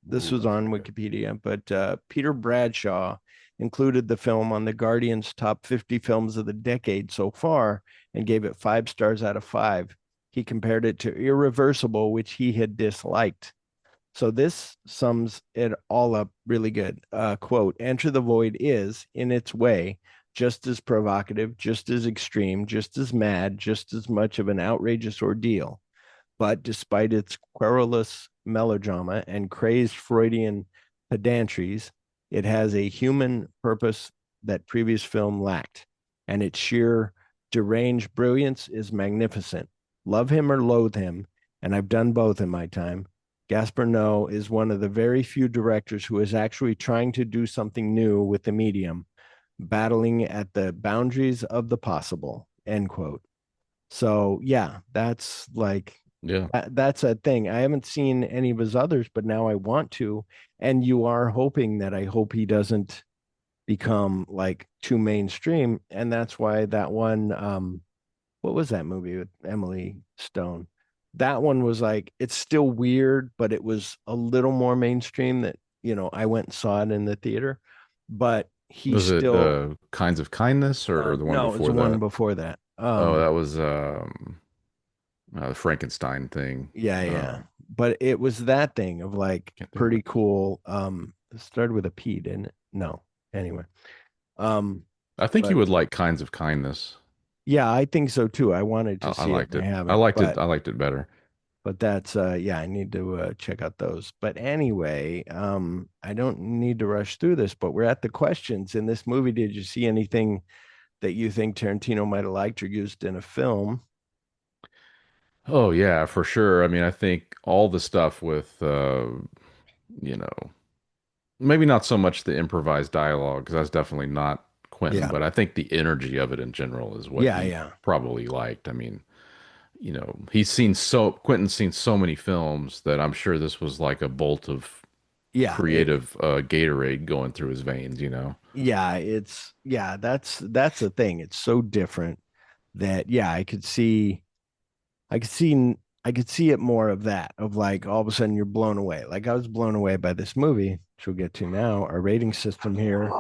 this Ooh, was that's on okay. Wikipedia, but Peter Bradshaw included the film on the Guardian's top 50 films of the decade so far and gave it 5 stars out of 5. He compared it to Irreversible, which he had disliked. So this sums it all up really good. Quote, Enter the Void is, in its way, just as provocative, just as extreme, just as mad, just as much of an outrageous ordeal. But despite its querulous melodrama and crazed Freudian pedantries, it has a human purpose that previous film lacked, and its sheer deranged brilliance is magnificent. Love him or loathe him, and I've done both in my time. Gaspar Noé is one of the very few directors who is actually trying to do something new with the medium, battling at the boundaries of the possible. End quote. So yeah, that's like Yeah. that's a thing. I haven't seen any of his others, but now I want to. And you are hoping that I hope he doesn't become like too mainstream. And that's why that one, what was that movie with Emily Stone? That one was like, it's still weird, but it was a little more mainstream that, I went and saw it in the theater, but he Was it still, Kinds of Kindness or the one no, it was before the one that? before that. Oh, that was the Frankenstein thing. Yeah, Uh, yeah. But it was that thing of like can't think of pretty it. cool. It started with a P, didn't it? No. Anyway. Um, I think you but would like Kinds of Kindness. yeah, I think so too. I wanted to I see it liked and I it. I haven't, liked it. but I liked it better. that's yeah, I need to check out those. But anyway, I don't need to rush through this, but we're at the questions. In this movie, did you see anything that you think Tarantino might have liked or used in a film? Oh yeah, for sure. I mean, I think all the stuff with you know, maybe not so much the improvised dialogue because that's definitely not Quentin, Yeah. but I think the energy of it in general is what Yeah, he yeah. probably liked. I mean, Quentin's seen so many films that I'm sure this was like a bolt of Yeah, creative Gatorade going through his veins. yeah, that's the thing. It's so different that yeah, I could see I could see it more of that of like all of a sudden you're blown away. Like I was blown away by this movie, which we'll get to now. Our rating system here.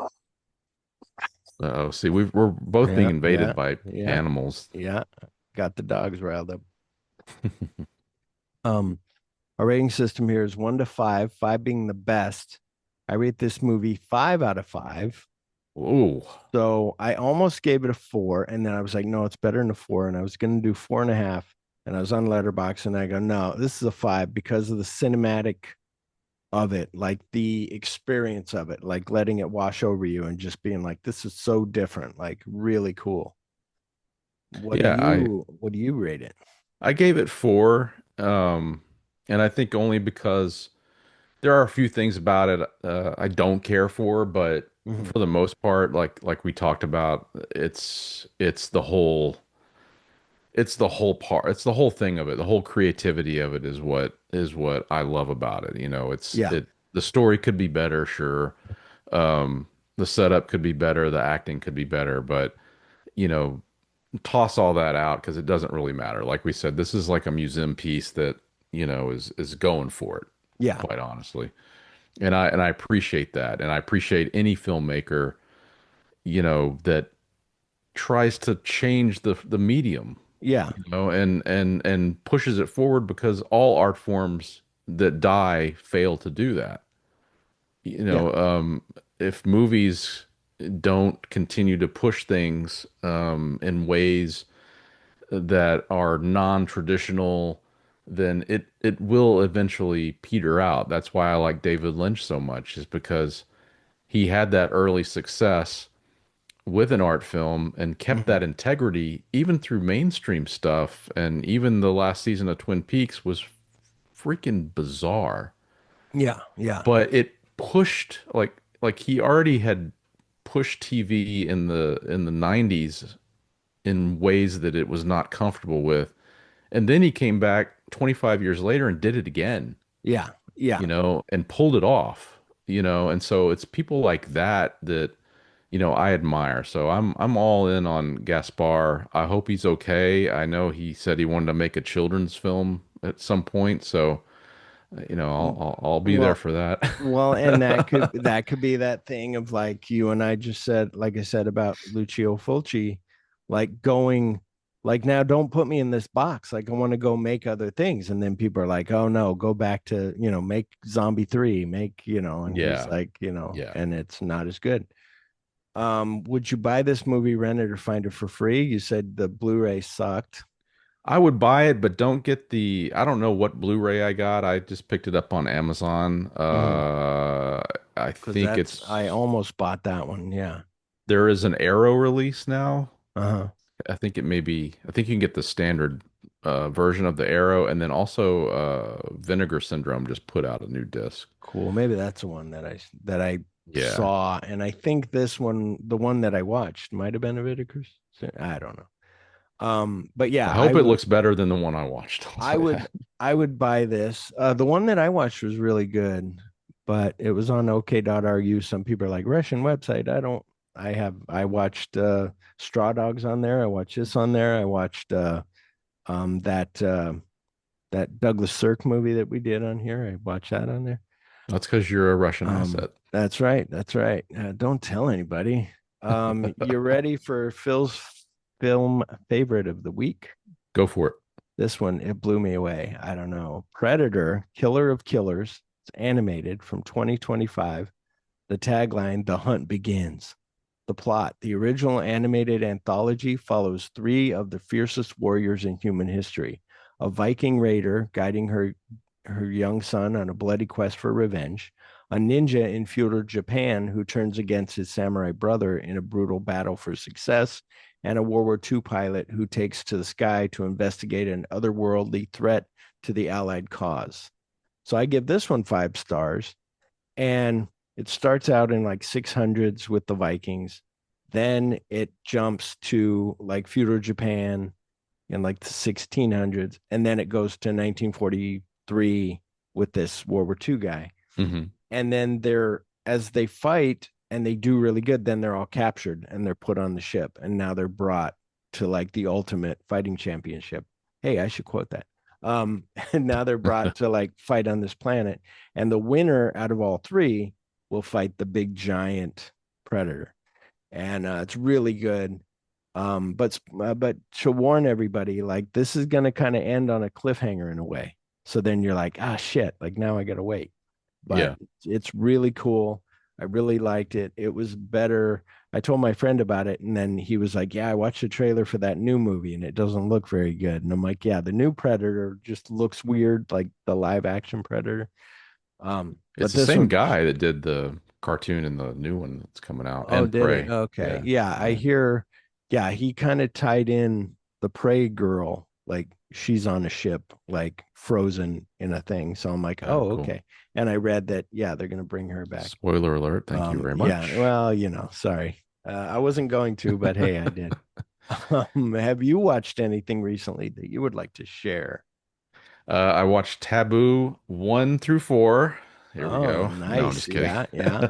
Oh, see, we're both being Yeah, yeah, invaded by yeah, animals. yeah. Got the dogs riled up. Um, our rating system here is 1 to 5, 5 being the best. I rate this movie 5 out of 5. Ooh, So I almost gave it a 4, and then I was like, no, it's better than a 4, and I was going to do 4.5. And I was on Letterbox, and I go, no, this is a 5 because of the cinematic of it, like the experience of it, like letting it wash over you and just being like, this is so different, like really cool. Yeah, What do you rate it? I gave it 4, and I think only because there are a few things about it I don't care for, but Mhm. for the most part, like we talked about, it's the whole part, it's the whole thing of it, the whole creativity of it is what I love about it. You know, Yeah, the story could be better, sure. Um, the setup could be better, the acting could be better, but you know, toss all that out because it doesn't really matter. Like we said, this is like a museum piece that, you know, is going for it, yeah, quite honestly. And I appreciate that. And I appreciate any filmmaker, you know, that tries to change the medium, yeah, you know, and pushes it forward because all art forms that die fail to do that. You yeah, know, if movies don't continue to push things in ways that are non-traditional, then it will eventually peter out. That's why I like David Lynch so much, is because he had that early success with an art film and kept mhm. that integrity even through mainstream stuff. And even the last season of Twin Peaks was freaking bizarre, Yeah, yeah, but it pushed like he already had pushed TV in the 90s in ways that it was not comfortable with. And then he came back 25 years later and did it again, yeah, yeah. you know, and pulled it off, you know. And so it's people like that that, you know, I admire. So I'm all in on Gaspar. I hope he's okay. I know he said he wanted to make a children's film at some point, so you know, I'll be there Well, for that. well, and that could be that thing of like you and I just said, like I said about Lucio Fulci, like going like now don't put me in this box. Like I want to go make other things. And then people are like, oh no, go back to, make Zombie 3, and he's Yeah. like, Yeah. and it's not as good. Would you buy this movie, rent it, or find it for free? You said the Blu-ray sucked. I would buy it, but don't get I don't know what Blu-ray I got. I just picked it up on Amazon. Mm-hmm. I Because think I almost bought that one. Yeah. there is an Arrow release now. Uh-huh. I think you can get the standard version of the Arrow, and then also Vinegar Syndrome just put out a new disc. Cool. Maybe that's the one that I Yeah. saw, and I think this one, the one that I watched, might have been a Viticus. I don't know. But yeah, I hope it looks better than the one I watched. I'll I say would, that. I would buy this. The one that I watched was really good, but it was on OK.ru. Some people are like Russian website. I don't. I watched Straw Dogs on there. I watched this on there. I watched that Douglas Sirk movie that we did on here. I watched that on there. That's because you're a Russian asset. That's right. That's right. Don't tell anybody. You ready for Phil's film favorite of the week? Go for it. This one, it blew me away. I don't know. Predator, Killer of Killers. It's animated from 2025. The tagline, The Hunt Begins. The plot, the original animated anthology follows three of the fiercest warriors in human history. A Viking raider guiding her young son on a bloody quest for revenge, a ninja in feudal Japan who turns against his samurai brother in a brutal battle for success, and a World War II pilot who takes to the sky to investigate an otherworldly threat to the Allied cause. So I give this one 5 stars. And it starts out in like 600s with the Vikings. Then it jumps to like feudal Japan in like the 1600s. And then it goes to 1943 with this World War II guy. Hmm. And then as they fight and they do really good, then they're all captured and they're put on the ship. And now they're brought to like the ultimate fighting championship. Hey, I should quote that. And now they're brought to like fight on this planet. And the winner out of all three will fight the big giant predator. And it's really good. But to warn everybody, like this is gonna kind of end on a cliffhanger in a way. So then you're like, ah, shit, like now I gotta wait. But Yeah. it's really cool. I really liked it. It was better. I told my friend about it, and then he was like, "Yeah, I watched the trailer for that new movie, and it doesn't look very good." And I'm like, "Yeah, the new Predator just looks weird, like the live action Predator." It's But the this same one, guy that did the cartoon and the new one that's coming out, oh, and did he? Prey. Okay. Yeah, Yeah, I yeah. hear, yeah, he kind of tied in the Prey girl, like she's on a ship, like frozen in a thing. So I'm like, Oh, oh, cool. okay. And I read that, yeah, they're gonna bring her back. Spoiler alert. Thank you very Yeah, much. well, sorry. I wasn't going to, but hey, I did. Have you watched anything recently that you would like to share? I watched Taboo 1 through 4. Here we Oh, go. No, I'm nice. just kidding. Yeah, yeah.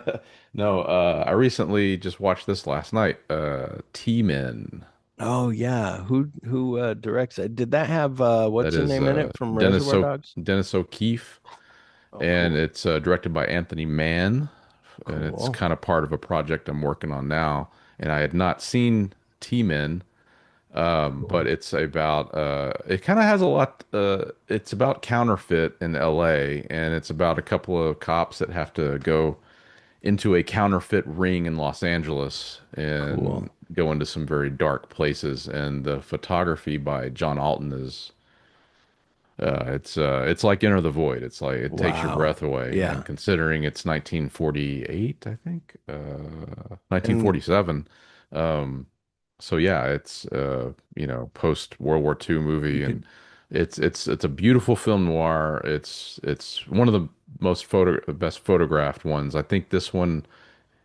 No, I recently just watched this last night. T-Men. Oh, yeah. Who directs it? Did that have That what's his is name in it from Dennis Reservoir Dogs? Dennis O'Keefe, Oh, and cool. it's directed by Anthony Mann, and it's Cool. kind of part of a project I'm working on now. And I had not seen T-Men, but Cool. it's about it kind of has a lot. It's about counterfeit in LA, and it's about a couple of cops that have to go into a counterfeit ring in Los Angeles and Cool. go into some very dark places. And the photography by John Alton is it's like Enter the Void. It's like it takes your Wow. breath away. And Yeah. considering it's 1948, I think, And 1947. Um, so yeah, it's post World War II you movie, and could, it's a beautiful film noir. It's one of the best photographed ones. I think this one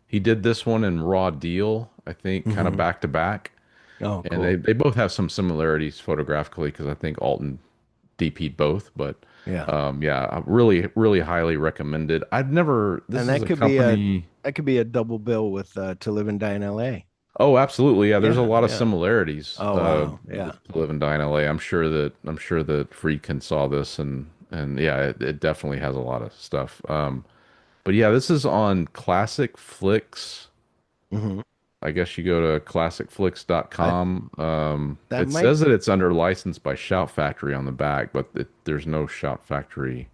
he did this one in Raw Deal, I think, kind of mhm. back to back. Oh, And they, cool. they both have some similarities photographically because I think Alton DP'd both. But Yeah. yeah, I really, really highly recommended. I've never, And this is a company. that could be a double bill with To Live and Die in LA. Oh, absolutely. Yeah, there's a Yeah, lot of yeah. similarities Oh, wow. Yeah. with To Live and Die in LA. I'm sure that Friedkin saw this, and yeah, it definitely has a lot of stuff. But yeah, this is on Classic Flicks. Hmm. I guess you go to I classicflix.com. that It might says that it's under license by Shout Factory on the back, but there's no Shout Factory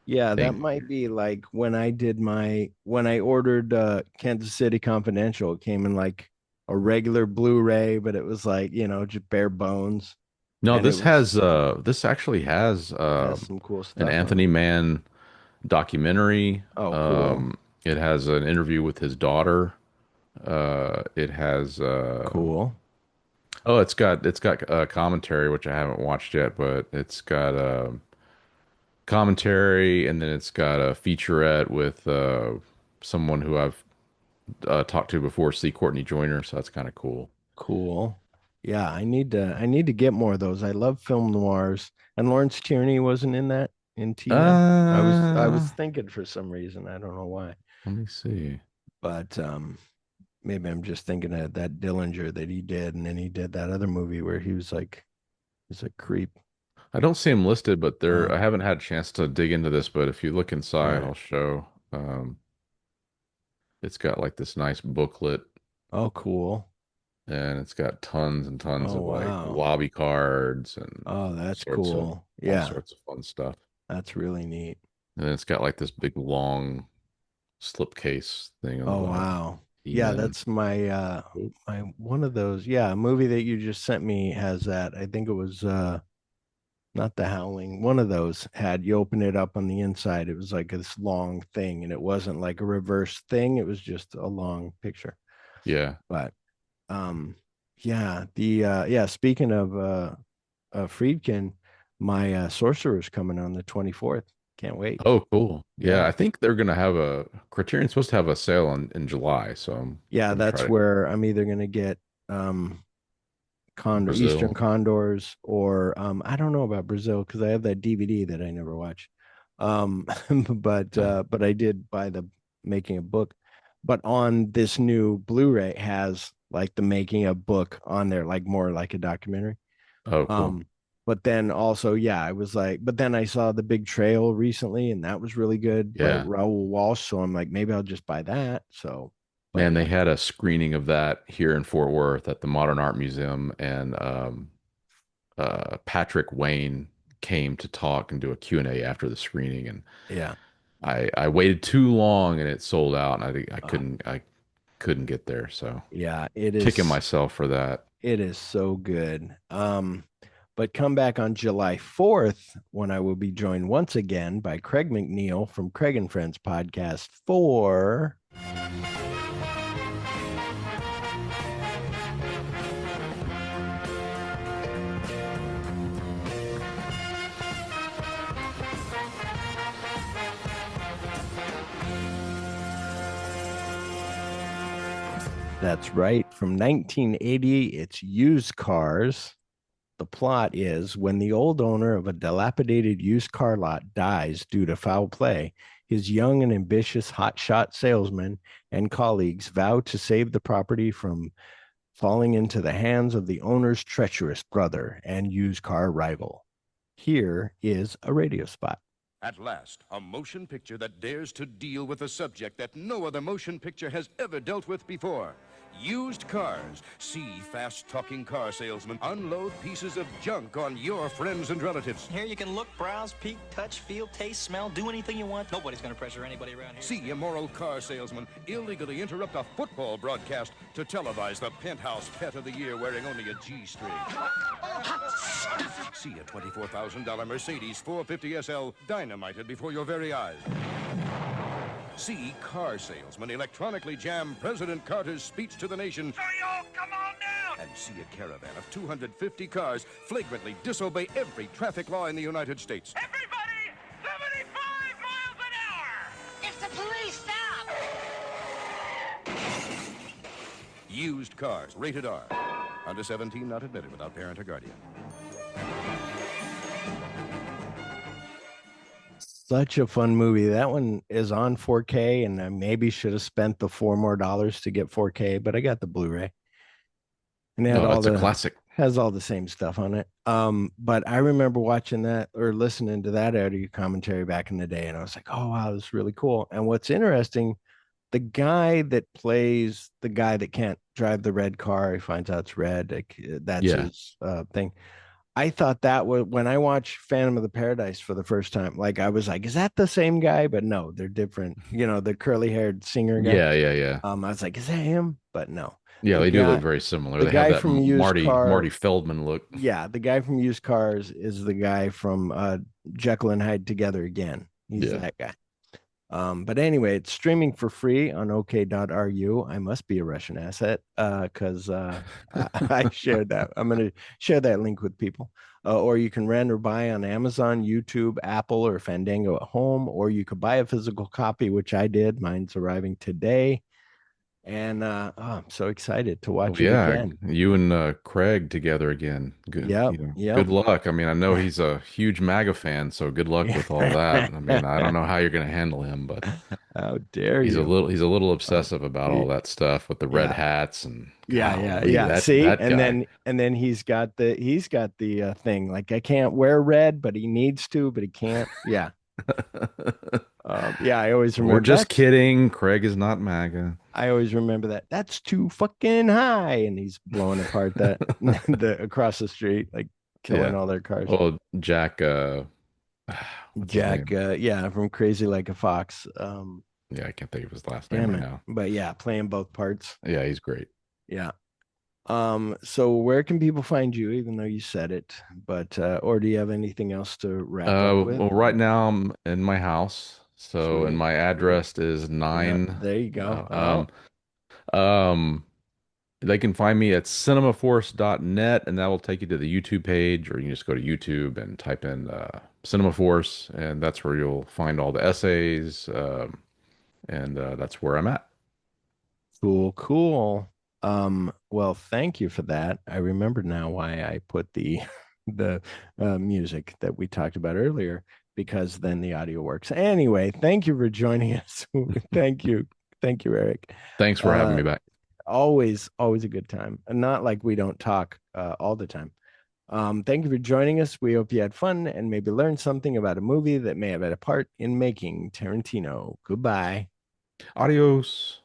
Yeah, that thing might here. be like when I ordered Kansas City Confidential, it came in like a regular Blu-ray, but it was like, just bare bones. No, And it was this actually has has some cool an stuff on Anthony it. Mann documentary. Oh, cool. Um, it has an interview with his daughter. It has Cool. it's got commentary which I haven't watched yet, but it's got commentary, and then it's got a featurette with someone who I've talked to before, C. Courtney Joyner. So that's kind of cool. Cool. Yeah, I need to get more of those. I love film noirs. And Lawrence Tierney wasn't in that in T-Men. I was Uh, thinking for some reason. I don't know why. Let me see. But maybe I'm just thinking of that Dillinger that he did, and then he did that other movie where he's a creep. I don't see him listed, but I Um, haven't had a chance to dig into this, but if you look inside, right. I'll show. It's got like this nice booklet, Oh, cool. and it's got tons and tons Oh, of like wow. lobby cards and Oh, all that's sorts of cool. all Yeah, sorts of fun stuff. that's really neat. And then it's got like this big long slipcase thing on the Oh, bottom. wow. Yeah, E-Men. that's my one of those. Yeah, a movie that you just sent me has that. I think it was not The Howling. One of those had you open it up on the inside. It was like this long thing, and it wasn't like a reverse thing. It was just a long picture. Yeah. But um, yeah, the yeah. Speaking of Friedkin, my Sorcerer's coming on the 24th. Can't wait. Oh, cool. Yeah, Yeah, I think they're gonna have a Criterion's supposed to have a sale in July, so I'm yeah. gonna try That's to where I'm either gonna get um Eastern Brazil. Condors, or I don't know about Brazil because I have that DVD that I never watch. Um, Yeah. but I did buy the making a book. But on this new Blu-ray has like the making a book on there, like more like a documentary. Oh, cool. Um, but then also, yeah, I was like, but then I saw The Big Trail recently, and that was really good by Yeah. Raoul Walsh. So I'm like, maybe I'll just buy that. So, but Man, they yeah, had a screening of that here in Fort Worth at the Modern Art Museum, and Patrick Wayne came to talk and do a Q&A after the screening, and yeah. I waited too long and it sold out, and I Uh, couldn't get there, so yeah, kicking myself for that. it is so good. But come back on July 4th when I will be joined once again by Craig McNeil from Craig and Friends podcast for That's right. From 1980, it's Used Cars. The plot is when the old owner of a dilapidated used car lot dies due to foul play, his young and ambitious hotshot salesman and colleagues vow to save the property from falling into the hands of the owner's treacherous brother and used car rival. Here is a radio spot. At last, a motion picture that dares to deal with a subject that no other motion picture has ever dealt with before. Used cars. See fast-talking car salesmen unload pieces of junk on your friends and relatives. Here you can look, browse, peek, touch, feel, taste, smell, do anything you want. Nobody's going to pressure anybody around here. See immoral car salesmen illegally interrupt a football broadcast to televise the penthouse pet of the year wearing only a G-string. See a $24,000 Mercedes 450 SL dynamited before your very eyes. See car salesmen electronically jam President Carter's speech to the nation. So y'all come on down! And see a caravan of 250 cars flagrantly disobey every traffic law in the United States. Everybody, 75 miles an hour! It's the police, stop! Used cars, rated R. Under 17, not admitted without parent or guardian. Such a fun movie. That one is on 4K, and I maybe should have spent the $4 more to get 4K, but I got the Blu-ray. And it had Oh, that's a classic. has all the same stuff on it. But I remember watching that or listening to that audio commentary back in the day, and I was like, oh wow, this is really cool. And what's interesting, the guy that plays the guy that can't drive the red car, he finds out it's red. Like, that's Yeah. his thing. I thought that was when I watched Phantom of the Paradise for the first time. Like, I was like, is that the same guy? But no, they're different. You know, the curly haired singer guy. Yeah. I was like, is that him? But no. Yeah, The they do guy- look very similar. the They guy have that from Used Marty Car- Feldman look. Yeah, the guy from Used Cars is the guy from Jekyll and Hyde Together Again. He's Yeah. that guy. But anyway, it's streaming for free on OK.ru. I must be a Russian asset because I shared that. I'm going to share that link with people. Or you can rent or buy on Amazon, YouTube, Apple, or Fandango at home. Or you could buy a physical copy, which I did. Mine's arriving today. And I'm so excited to watch it Yeah, again. you and Craig together again. Good, Yep, you know, yep. good luck. I mean, I know he's a huge MAGA fan, so good luck with all that. I mean, I don't know how you're going to handle him, but How dare he's you? a little obsessive about all that stuff with the red Yeah. hats and Yeah. golly, See, that and guy. then he's got the thing like I can't wear red, but he needs to, but he can't. Yeah. I always remember. We're just that's- kidding. Craig is not MAGA. I always remember that. That's too fucking high, and he's blowing apart that across the street, like killing Yeah. all their cars. Oh, Jack. What's his Jack, name? from Crazy Like a Fox. Yeah, I can't think of his last name Damn right it. now. But yeah, playing both parts. Yeah, he's great. Yeah. So where can people find you, even though you said it, but or do you have anything else to wrap up with? Well, right now I'm in my house, so Sweet. and my address is Yeah, 9. there you go. They can find me at cinemaforce.net, and that will take you to the YouTube page, or you can just go to YouTube and type in Cinema Force, and that's where you'll find all the essays, and that's where I'm at. Cool. Well, thank you for that. I remember now why I put the the music that we talked about earlier, because then the audio works. Anyway, thank you for joining us. Thank you, Eric. Thanks for having me back. Always a good time, and not like we don't talk all the time. Thank you for joining us. We hope you had fun and maybe learned something about a movie that may have had a part in making Tarantino. Goodbye. Adios.